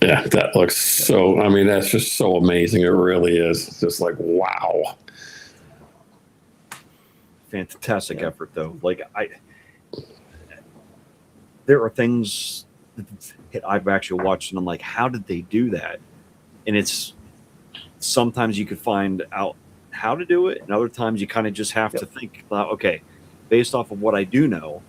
yeah, that looks so. I mean, that's just so amazing. It really is. It's just like wow. Fantastic effort, though. Like there are things that I've actually watched, and I'm like, how did they do that? And it's sometimes you could find out how to do it, and other times you kind of just have to think about, okay, based off of what I do know,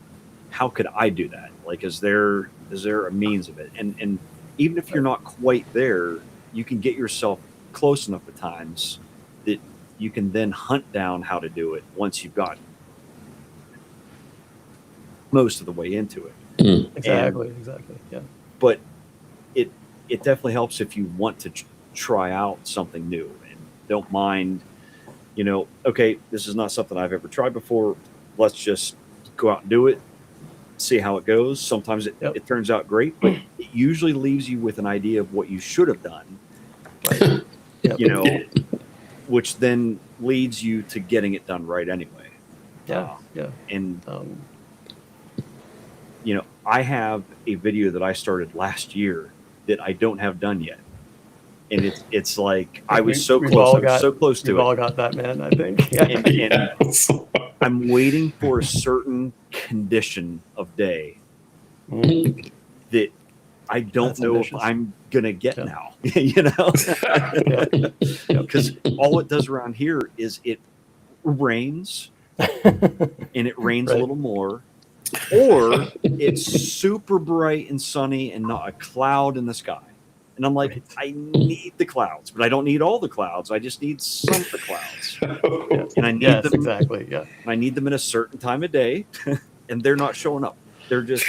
how could I do that? Like, is there a means of it? And even if you're not quite there, you can get yourself close enough at times that you can then hunt down how to do it once you've got most of the way into it. Exactly. Yeah. But it definitely helps if you want to try out something new and don't mind, okay, this is not something I've ever tried before. Let's just go out and do it, see how it goes. Sometimes it turns out great, but it usually leaves you with an idea of what you should have done, right? Which then leads you to getting it done right anyway. Yeah. And, I have a video that I started last year that I don't have done yet. And it's like, I was so close to it. We've all got that, man, I think. Yeah. And I'm waiting for a certain condition of day that I don't know if I'm going to get now, because all it does around here is it rains and it rains a little more, or it's super bright and sunny and not a cloud in the sky. And I'm like, I need the clouds, but I don't need all the clouds. I just need some of the clouds. And I need them exactly. Yeah. And I need them in a certain time of day, and they're not showing up. They're just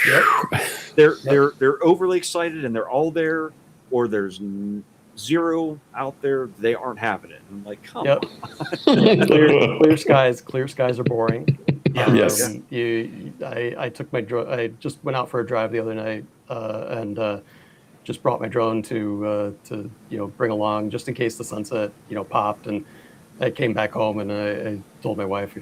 they're overly excited, and they're all there, or there's zero out there. They aren't having it. I'm like, come on. Clear skies are boring. Yes. I took my drone. I just went out for a drive the other night, and just brought my drone to bring along just in case the sunset popped. And I came back home and I told my wife,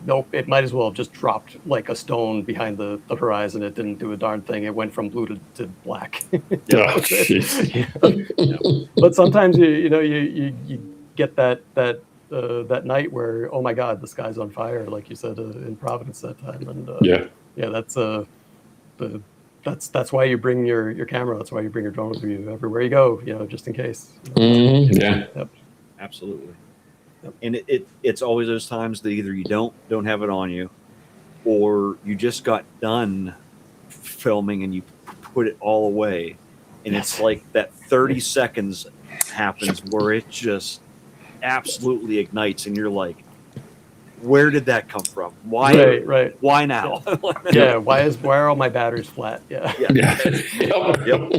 nope, it might as well have just dropped like a stone behind the horizon. It didn't do a darn thing. It went from blue to black. But sometimes you get that night where, oh my God, the sky's on fire, like you said in Providence that time. And that's why you bring your camera. That's why you bring your drone with you everywhere you go, just in case. Absolutely. And it's always those times that either you don't have it on you, or you just got done filming and you put it all away, and it's like that 30 seconds happens where it just absolutely ignites, and you're like, where did that come from? Why? Right. Why now? Why are all my batteries flat? Yeah. Yep.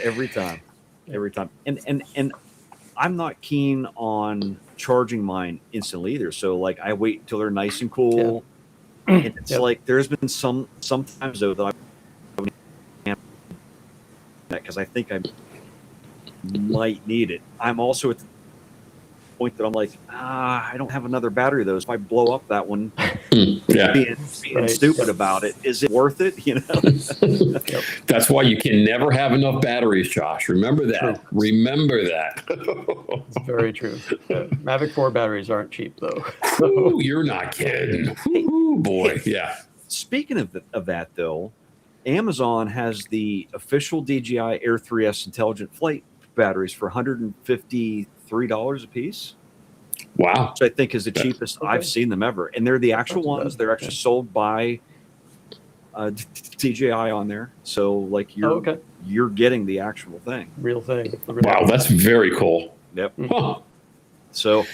Every time. And I'm not keen on charging mine instantly either. So like I wait until they're nice and cool. And it's like there's been sometimes though that because I think I might need it. I'm also at point that I'm like, I don't have another battery of those. If I blow up that one, Yeah. being stupid about it, is it worth it? That's why you can never have enough batteries, Josh. Remember that. True. Remember that. It's very true. Mavic 4 batteries aren't cheap, though. Ooh, you're not kidding. Ooh, boy. Yeah. Speaking of that, though, Amazon has the official DJI Air 3S Intelligent Flight batteries for $153 a piece. Wow. Which I think is the cheapest I've seen them ever. And they're the actual ones. They're actually sold by DJI on there. So like you're getting the actual thing. Real thing. Wow, that's very cool. Yep. Huh. So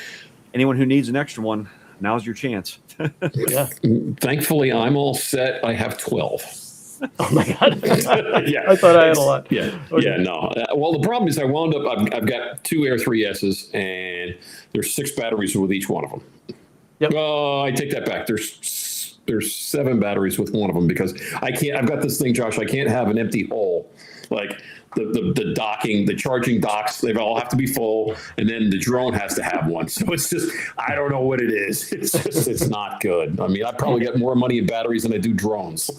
anyone who needs an extra one, now's your chance. Yeah. Thankfully, I'm all set. I have 12. Oh my God. Yeah. I thought I had a lot. Yeah. Okay. Yeah. No. Well, the problem is I wound up, I've got 2 Air 3Ss and there's 6 batteries with each one of them. Yep. Oh, I take that back. There's 7 batteries with one of them because I've got this thing, Josh, I can't have an empty hole. Like the docking, the charging docks, they all have to be full. And then the drone has to have one. So it's just, I don't know what it is. It's not good. I mean, I probably get more money in batteries than I do drones.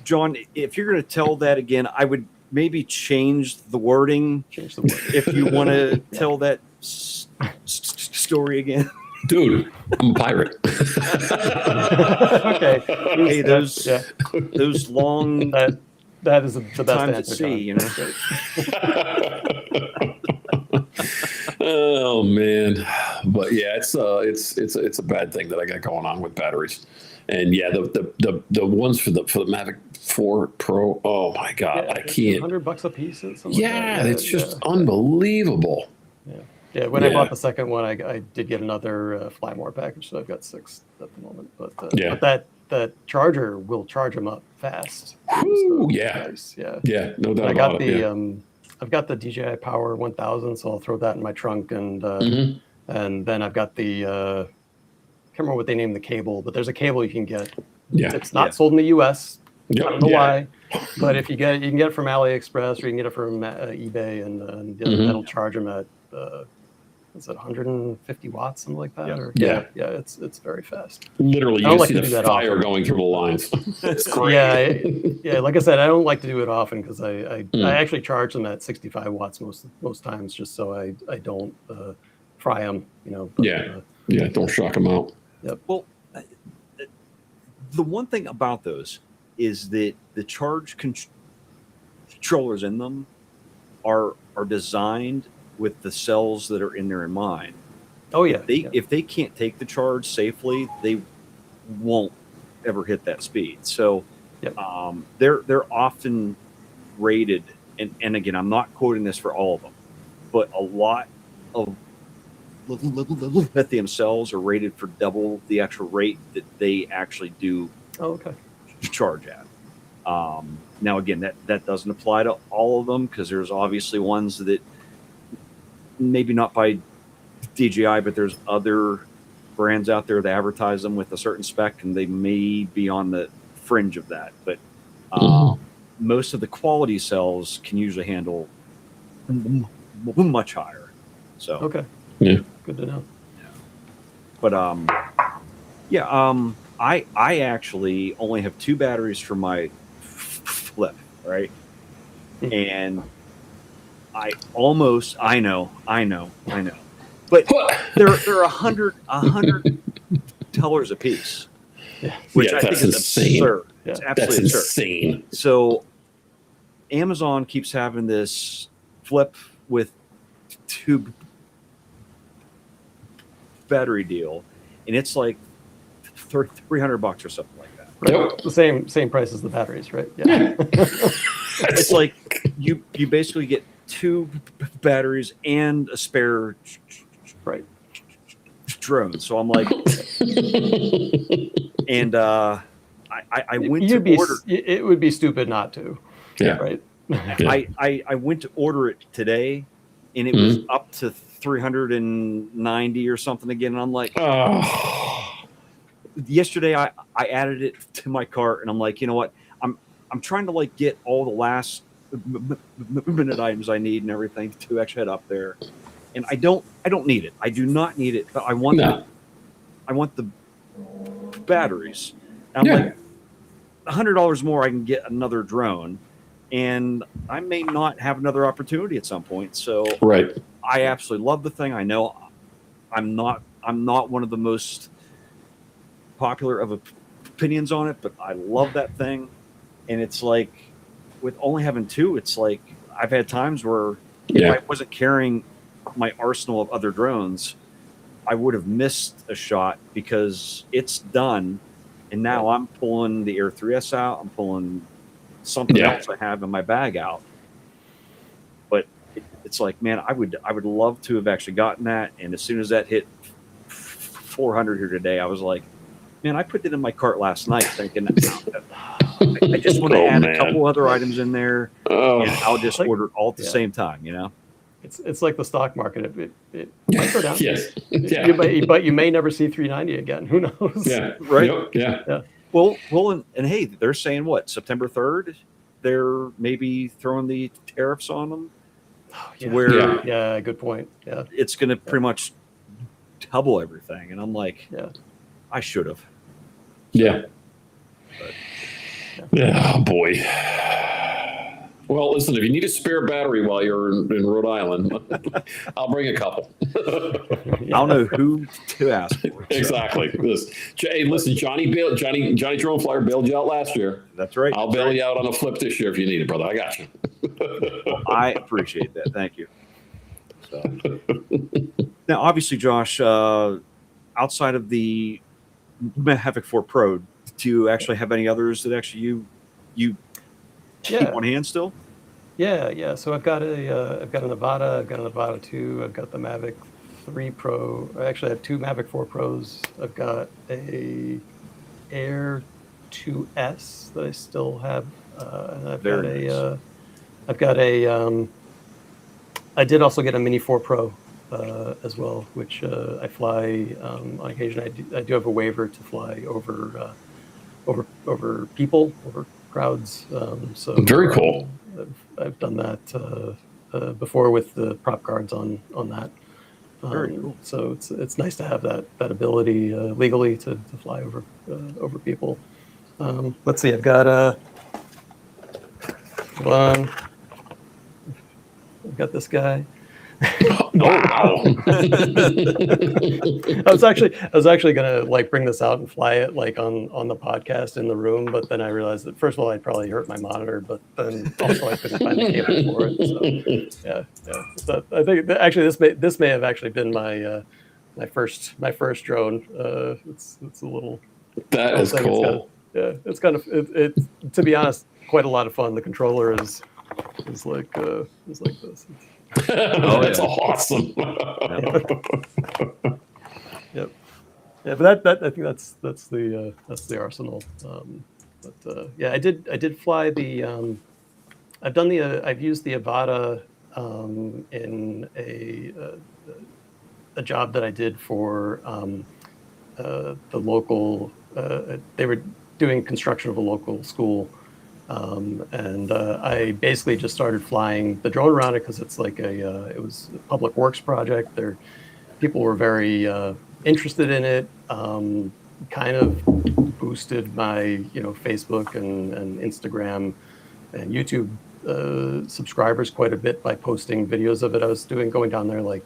John, if you're going to tell that again, I would maybe change the wording. If you want to tell that story again. Dude, I'm a pirate. Okay. Hey, those long that is the best times answer, at sea, Oh man, but yeah, it's a bad thing that I got going on with batteries, and yeah, the ones for the Mavic 4 Pro. Oh my God, I can't. $100 a piece. Yeah, it's just unbelievable. Yeah, when I bought the second one, I did get another Fly More package, so I've got 6 at the moment. But that charger will charge them up fast. Ooh, yeah, nice. Yeah, no doubt about it. I've got the DJI Power 1000, so I'll throw that in my trunk, and then I've got the I can't remember what they named the cable, but there's a cable you can get. Yeah, it's not sold in the U.S. I don't know why, but if you can get it from AliExpress or you can get it from eBay, and that'll charge them at. Is it 150 watts, something like that? Yeah. It's very fast. Literally, you see the fire going through the lines. It's great. Yeah. Like I said, I don't like to do it often because I actually charge them at 65 watts most times, just so I don't fry them. But, don't shock them out. Yep. Well, the one thing about those is that the charge controllers in them are designed with the cells that are in there in mind. Oh yeah. If they can't take the charge safely, they won't ever hit that speed. So they're often rated, and again, I'm not quoting this for all of them, but a lot of lithium cells are rated for double the actual rate that they actually do charge at. Now again, that doesn't apply to all of them because there's obviously ones that maybe not by DJI, but there's other brands out there that advertise them with a certain spec, and they may be on the fringe of that. But most of the quality cells can usually handle much higher. So good to know. But I actually only have 2 batteries for my Flip, right? And I know, but they're $100 a piece, which I think is absurd. Yeah. It's absolutely absurd. Insane. So Amazon keeps having this Flip with 2 battery deal, and it's like $300 or something like that. Right? Yep. The same price as the batteries, right? Yeah. It's like you basically get 2 batteries and a spare drone. So I'm like, and I went to order. It would be stupid not to. Yeah. Right. I went to order it today, and it was up to 390 or something again. And I'm like, yesterday I added it to my cart, and I'm like, you know what? I'm trying to like get all the last minute items I need and everything to actually head up there. and I don't need it. I do not need it, but I want the batteries. And I'm like, $100 more, I can get another drone, and I may not have another opportunity at some point. So I absolutely love the thing. I know I'm not one of the most popular of opinions on it, but I love that thing. And it's like, with only having 2, it's like I've had times where if I wasn't carrying my arsenal of other drones, I would have missed a shot because it's done. And now I'm pulling the Air 3S out. I'm pulling something else I have in my bag out. But it's like, man, I would love to have actually gotten that. And as soon as that hit 400 here today, I was like, man, I put it in my cart last night thinking, I just want to add a couple other items in there, and I'll just order it all at the same time, you know? It's like the stock market. It might go down. Yes. But you may never see 390 again. Who knows? Yeah. Right. Yep. Yeah. Well, and hey, they're saying what, September 3rd? They're maybe throwing the tariffs on them. Oh, yeah. Good point. Yeah. It's going to pretty much double everything. And I'm like, I should have. Yeah. Oh boy. Well, listen, if you need a spare battery while you're in Rhode Island, I'll bring a couple. I'll know who to ask for. Exactly. Hey, listen, Johnny Drone Flyer bailed you out last year. That's right. I'll bail you out on a flip this year if you need it, brother. I got you. Well, I appreciate that. Thank you. So. Now, obviously, Josh, outside of the Mavic 4 Pro, do you actually have any others that actually you keep on hand still? Yeah. So I've got a Nevada, I've got a Nevada 2, I've got the Mavic 3 Pro. I actually have 2 Mavic 4 Pros. I've got a Air 2S that I still have, and I did also get a Mini 4 Pro as well, which I fly on occasion. I do have a waiver to fly over people, over crowds. So very cool. I've done that before with the prop guards on that. Very cool. So it's nice to have that ability legally to fly over people. Let's see. I've got I've got this guy. Wow. I was actually gonna bring this out and fly it on the podcast in the room, but then I realized that first of all I'd probably hurt my monitor, but then also I couldn't find the cable for it. So So I think that actually this may have actually been my first drone. It's a little. That is cool. It's kind of to be honest, quite a lot of fun. The controller is like this. Oh, that's awesome. Yep. Yeah, but that I think that's the arsenal. I did fly the. I've used the Avata in a job that I did for the local. They were doing construction of a local school. And I basically just started flying the drone around it because it's like it was a public works project. People were very interested in it. Kind of boosted my Facebook and Instagram and YouTube subscribers quite a bit by posting videos of it. I was going down there every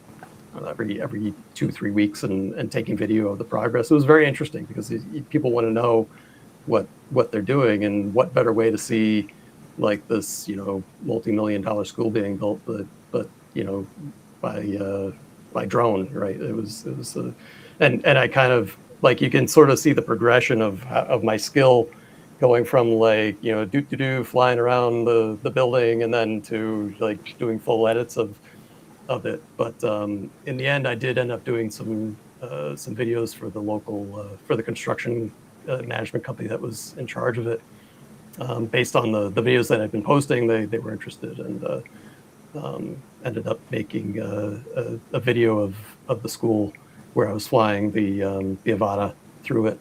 2-3 weeks and taking video of the progress. It was very interesting because people want to know what they're doing, and what better way to see this multi-million-dollar school being built but by drone, right? It was and I kind of you can sort of see the progression of my skill going from flying around the building and then to doing full edits of it. But in the end I did end up doing some videos for the local for the construction management company that was in charge of it. Based on the videos that I've been posting, they were interested and ended up making a video of the school where I was flying the Avata through it.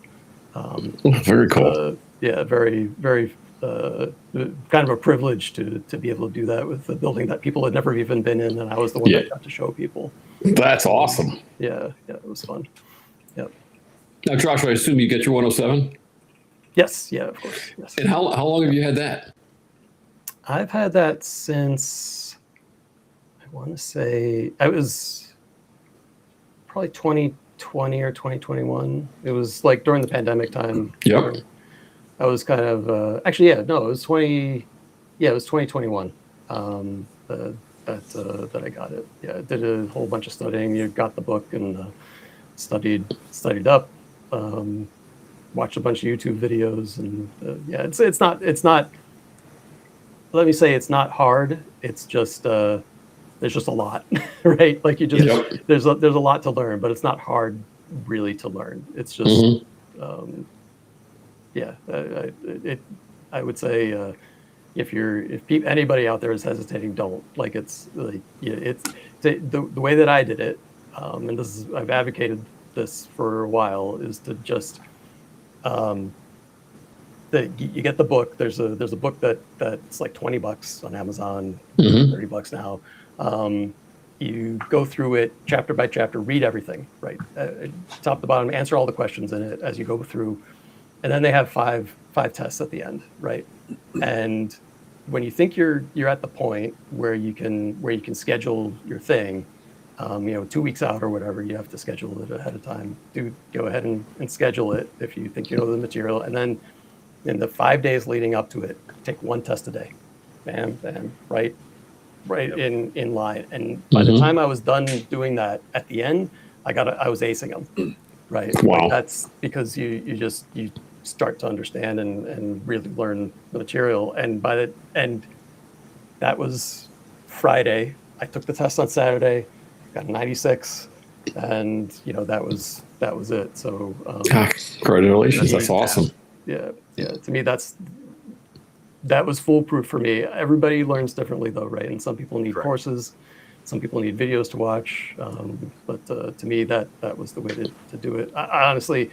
Very cool. Very, very kind of a privilege to be able to do that with a building that people had never even been in, and I was the one that got to show people. That's awesome. Yeah, it was fun. Yep. Now, Josh, I assume you get your 107? Yes, yeah, of course. Yes. And how long have you had that? I've had that since, I want to say, I was probably 2020 or 2021. It was like during the pandemic time. Yep. I was kind of it was 2021 that I got it. Yeah, I did a whole bunch of studying. You got the book and studied up, watched a bunch of YouTube videos, and it's not. Let me say it's not hard. It's just there's just a lot, right? Like you just there's a lot to learn, but it's not hard really to learn. It's just I would say if anybody out there is hesitating, don't. Like it's like it's the way that I did it, and I've advocated this for a while, is to just you get the book. There's a book that's like $20 on Amazon, $30 now. You go through it chapter by chapter, read everything, right, top to bottom, answer all the questions in it as you go through. And then they have five tests at the end, right? And when you think you're at the point where you can schedule your thing, 2 weeks out or whatever, you have to schedule it ahead of time. Go ahead and schedule it if you think you know the material. And then in the 5 days leading up to it, take one test a day, bam, bam, right in line. And by the time I was done doing that, at the end, I was acing them, right? Wow. Like that's because you start to understand and really learn the material. And that was Friday. I took the test on Saturday, got a 96, and that was it. So congratulations, that's awesome. Yeah. To me, that was foolproof for me. Everybody learns differently, though, right? And some people need courses, some people need videos to watch. But to me, that was the way to do it. I honestly,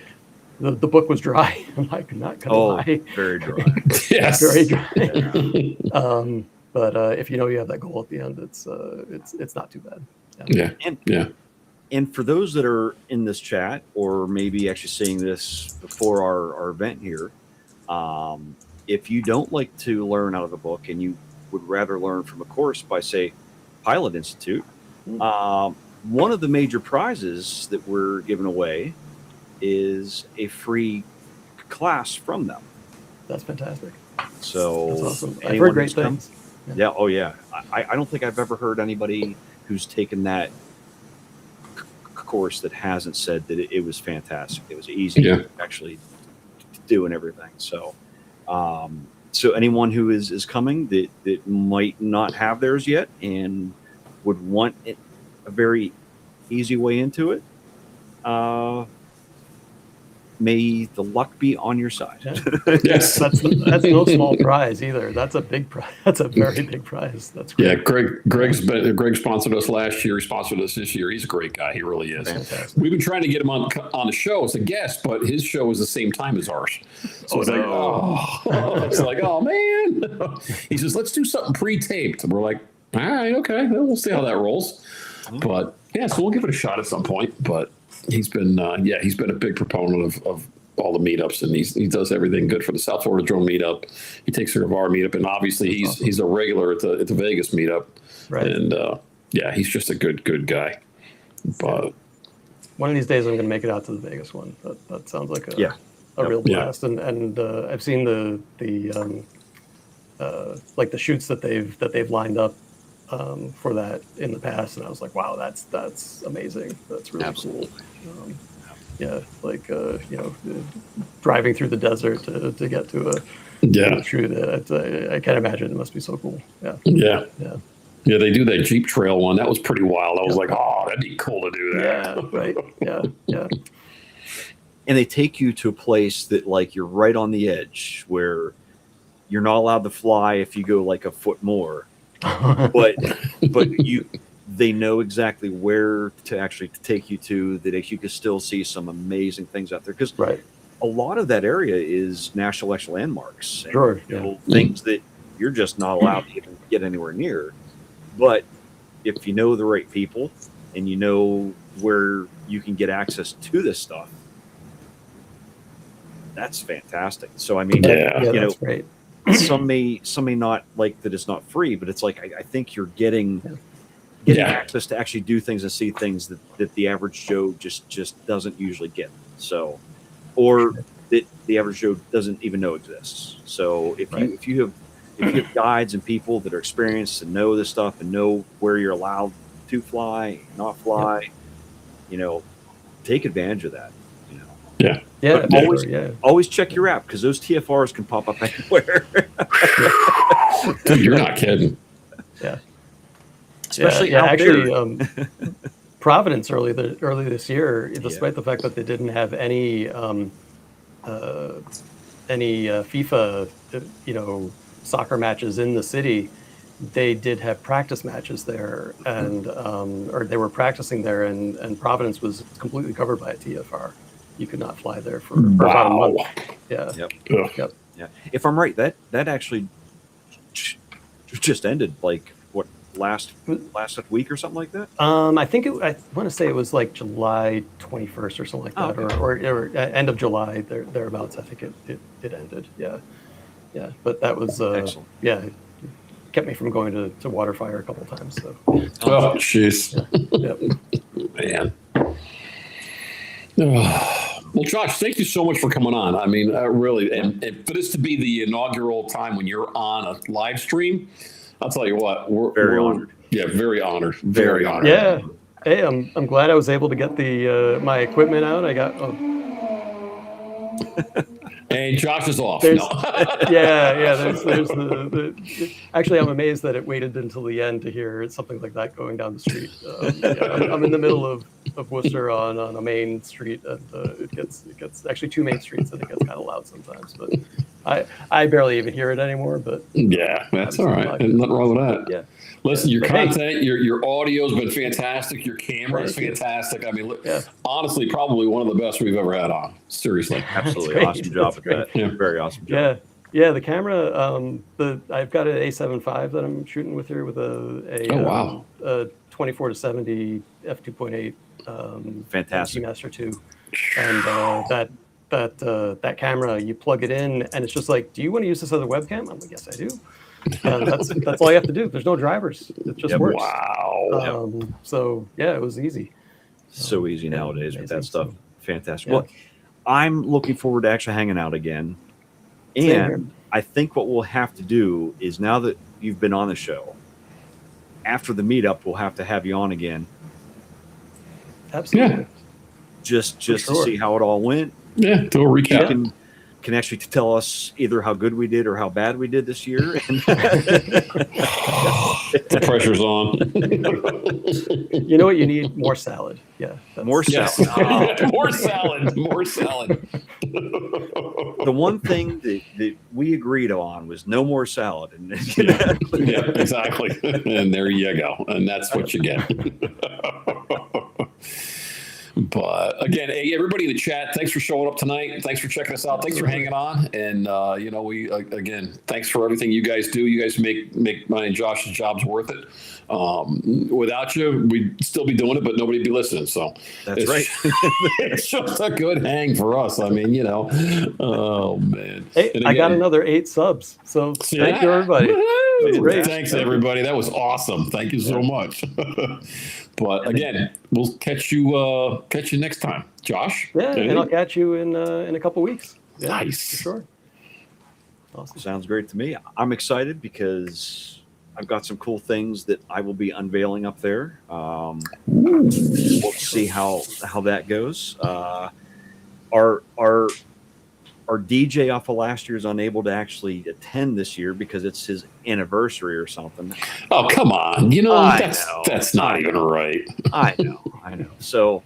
the book was dry. I'm not gonna lie. Very dry. Yes, very dry. But if you have that goal at the end, it's not too bad. And for those that are in this chat, or maybe actually seeing this before our event here, if you don't like to learn out of the book and you would rather learn from a course by, say, Pilot Institute, one of the major prizes that we're giving away is a free class from them. That's fantastic. So that's awesome. I've heard great things. Yeah. Oh yeah. I don't think I've ever heard anybody who's taken that course that hasn't said that it was fantastic. It was easy to actually do and everything. So, so anyone who is coming that might not have theirs yet and would want a very easy way into it, may the luck be on your side. Yes, that's no small prize either. That's a big prize. That's a very big prize. That's great. Yeah, Greg sponsored us last year. He sponsored us this year. He's a great guy. He really is. Fantastic. We've been trying to get him on the show as a guest, but his show is the same time as ours. So it's like, oh man. He says, let's do something pre-taped. And we're like, all right, okay, we'll see how that rolls. But yeah, so we'll give it a shot at some point. But he's been a big proponent of all the meetups, and he does everything good for the South Florida Drone Meetup. He takes care of our meetup, and obviously he's a regular at the Vegas meetup. Right. And he's just a good guy. But one of these days I'm going to make it out to the Vegas one. That sounds like a real blast. Yeah. And I've seen the like the shoots that they've lined up for that in the past, and I was like, wow, that's amazing. That's really cool. Driving through the desert to get to a shoot. I can't imagine. It must be so cool. Yeah, they do that Jeep Trail one. That was pretty wild. I was like, oh, that'd be cool to do that. Yeah, right. Yeah. And they take you to a place that, like, you're right on the edge where you're not allowed to fly if you go like a foot more. but they know exactly where to actually take you to, that you can still see some amazing things out there. Because a lot of that area is National Election landmarks. And, Sure. things that you're just not allowed to even get anywhere near. But if you know the right people and you know where you can get access to this stuff, that's fantastic. So I mean, that's great. some may not like that it's not free, but it's like I think you're getting access to actually do things and see things that the average Joe just doesn't usually get. So, or that the average Joe doesn't even know exists. So if you have guides and people that are experienced and know this stuff and know where you're allowed to fly, not fly, take advantage of that. Always check your app, because those TFRs can pop up anywhere. Dude, you're not kidding. Yeah. Especially actually, Providence early this year, despite the fact that they didn't have any FIFA, soccer matches in the city, they did have practice matches there, and or they were practicing there, and Providence was completely covered by a TFR. You could not fly there for about a month. Yeah. Yep. Yeah. If I'm right, that actually just ended last week or something like that. I think I want to say it was like July 21st or something like that, or end of July thereabouts. I think it ended. Yeah. But that was excellent. Yeah, it kept me from going to Waterfire a couple of times. So. Oh, jeez. Yeah. Man. Well, Josh, thank you so much for coming on. I mean, really, and for this to be the inaugural time when you're on a live stream, I'll tell you what, we're very honored. Yeah, very honored. Very honored. Yeah. Hey, I'm glad I was able to get the my equipment out. I got. And Josh is off. There's, no. There's the actually, I'm amazed that it waited until the end to hear something like that going down the street. I'm in the middle of Worcester on a main street, and it gets actually two main streets, and it gets kind of loud sometimes. But I barely even hear it anymore. But yeah, that's all right. Nothing wrong with that. Yeah. Listen, your content, your audio's been fantastic. Your camera is fantastic. I mean, honestly, probably one of the best we've ever had on. Seriously, absolutely awesome job at that. Yeah. Very awesome job. Yeah. The camera, I've got an A7V that I'm shooting with here with a 24-70 f2.8 fantastic Master 2, and that camera, you plug it in, and it's just like, do you want to use this other webcam? I'm like, yes, I do. And that's all you have to do. There's no drivers. It just works. Wow. So it was easy. So easy nowadays with that stuff. Fantastic. Well, I'm looking forward to actually hanging out again. And I think what we'll have to do is, now that you've been on the show, after the meetup, we'll have to have you on again. Absolutely. Yeah. Just to see how it all went. Yeah, do a recap. You can actually tell us either how good we did or how bad we did this year. The pressure's on. You know what you need? More salad. Yeah. More salad. Oh. More salad. More salad. The one thing that we agreed on was no more salad. And yeah, exactly. And there you go. And that's what you get. But again, hey, everybody in the chat, thanks for showing up tonight. Thanks for checking us out. Thanks for hanging on. And, we, again, thanks for everything you guys do. You guys make mine and Josh's jobs worth it. Without you, we'd still be doing it, but nobody'd be listening. So that's right. It's just a good hang for us. I mean, oh, man. Hey, again, I got another 8 subs. So thank you, everybody. That's great. Thanks, everybody. That was awesome. Thank you so much. But again, we'll catch you next time, Josh. Yeah, and I'll catch you in a couple weeks. Yeah, nice, for sure. Awesome. Sounds great to me. I'm excited because I've got some cool things that I will be unveiling up there. We'll see how that goes. Our DJ off of last year is unable to actually attend this year because it's his anniversary or something. Oh, come on. That's not even right. I know. So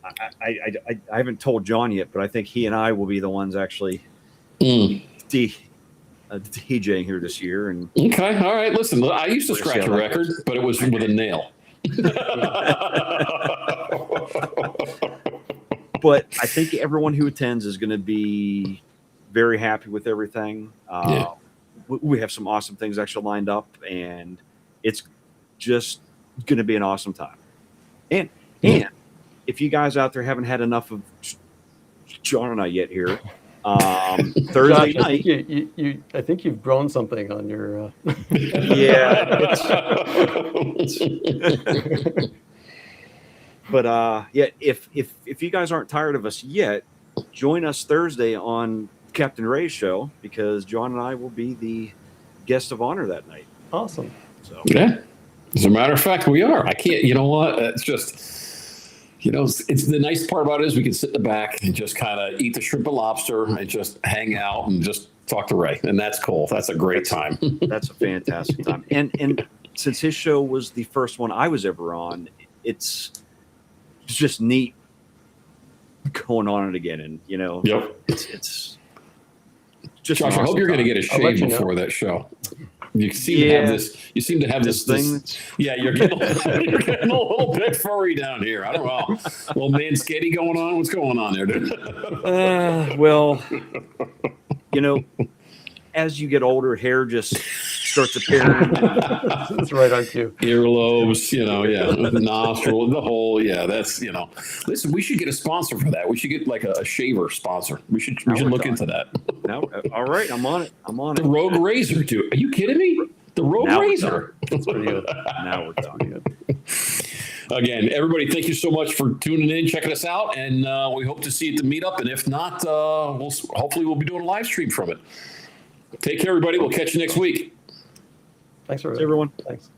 I haven't told John yet, but I think he and I will be the ones actually DJing here this year. And okay. All right. Listen, I used to scratch a record, but it was with a nail. But I think everyone who attends is going to be very happy with everything. We have some awesome things actually lined up, and it's just going to be an awesome time. And if you guys out there haven't had enough of John and I yet here, Thursday Josh, night. I think you've grown something on your. Yeah. But if you guys aren't tired of us yet, join us Thursday on Captain Ray's show, because John and I will be the guest of honor that night. Awesome. So yeah, as a matter of fact, we are. I can't. You know what? It's just, it's the nice part about it is we can sit in the back and just kind of eat the shrimp and lobster and just hang out and just talk to Ray, and that's cool. That's a great time. That's a fantastic time. And since his show was the first one I was ever on, it's just neat going on it again, and Yep. it's just Josh, I hope you're going to get a shave before that show. You seem to have this. You seem to have this thing. Yeah, you're getting a little bit furry down here. I don't know. A little manscaping going on. What's going on there, dude? Well, as you get older, hair just starts appearing. That's right on cue. Earlobes, the nostril, the whole, that's, Listen, we should get a sponsor for that. We should get like a shaver sponsor. We should look into that. No, all right, I'm on it. The Rogue Razor, dude. Are you kidding me? The Rogue Razor. That's pretty good. Now we're talking. Again, everybody, thank you so much for tuning in, checking us out, and we hope to see you at the meetup. And if not, hopefully we'll be doing a live stream from it. Take care, everybody. We'll catch you next week. Thanks, everyone. Thanks.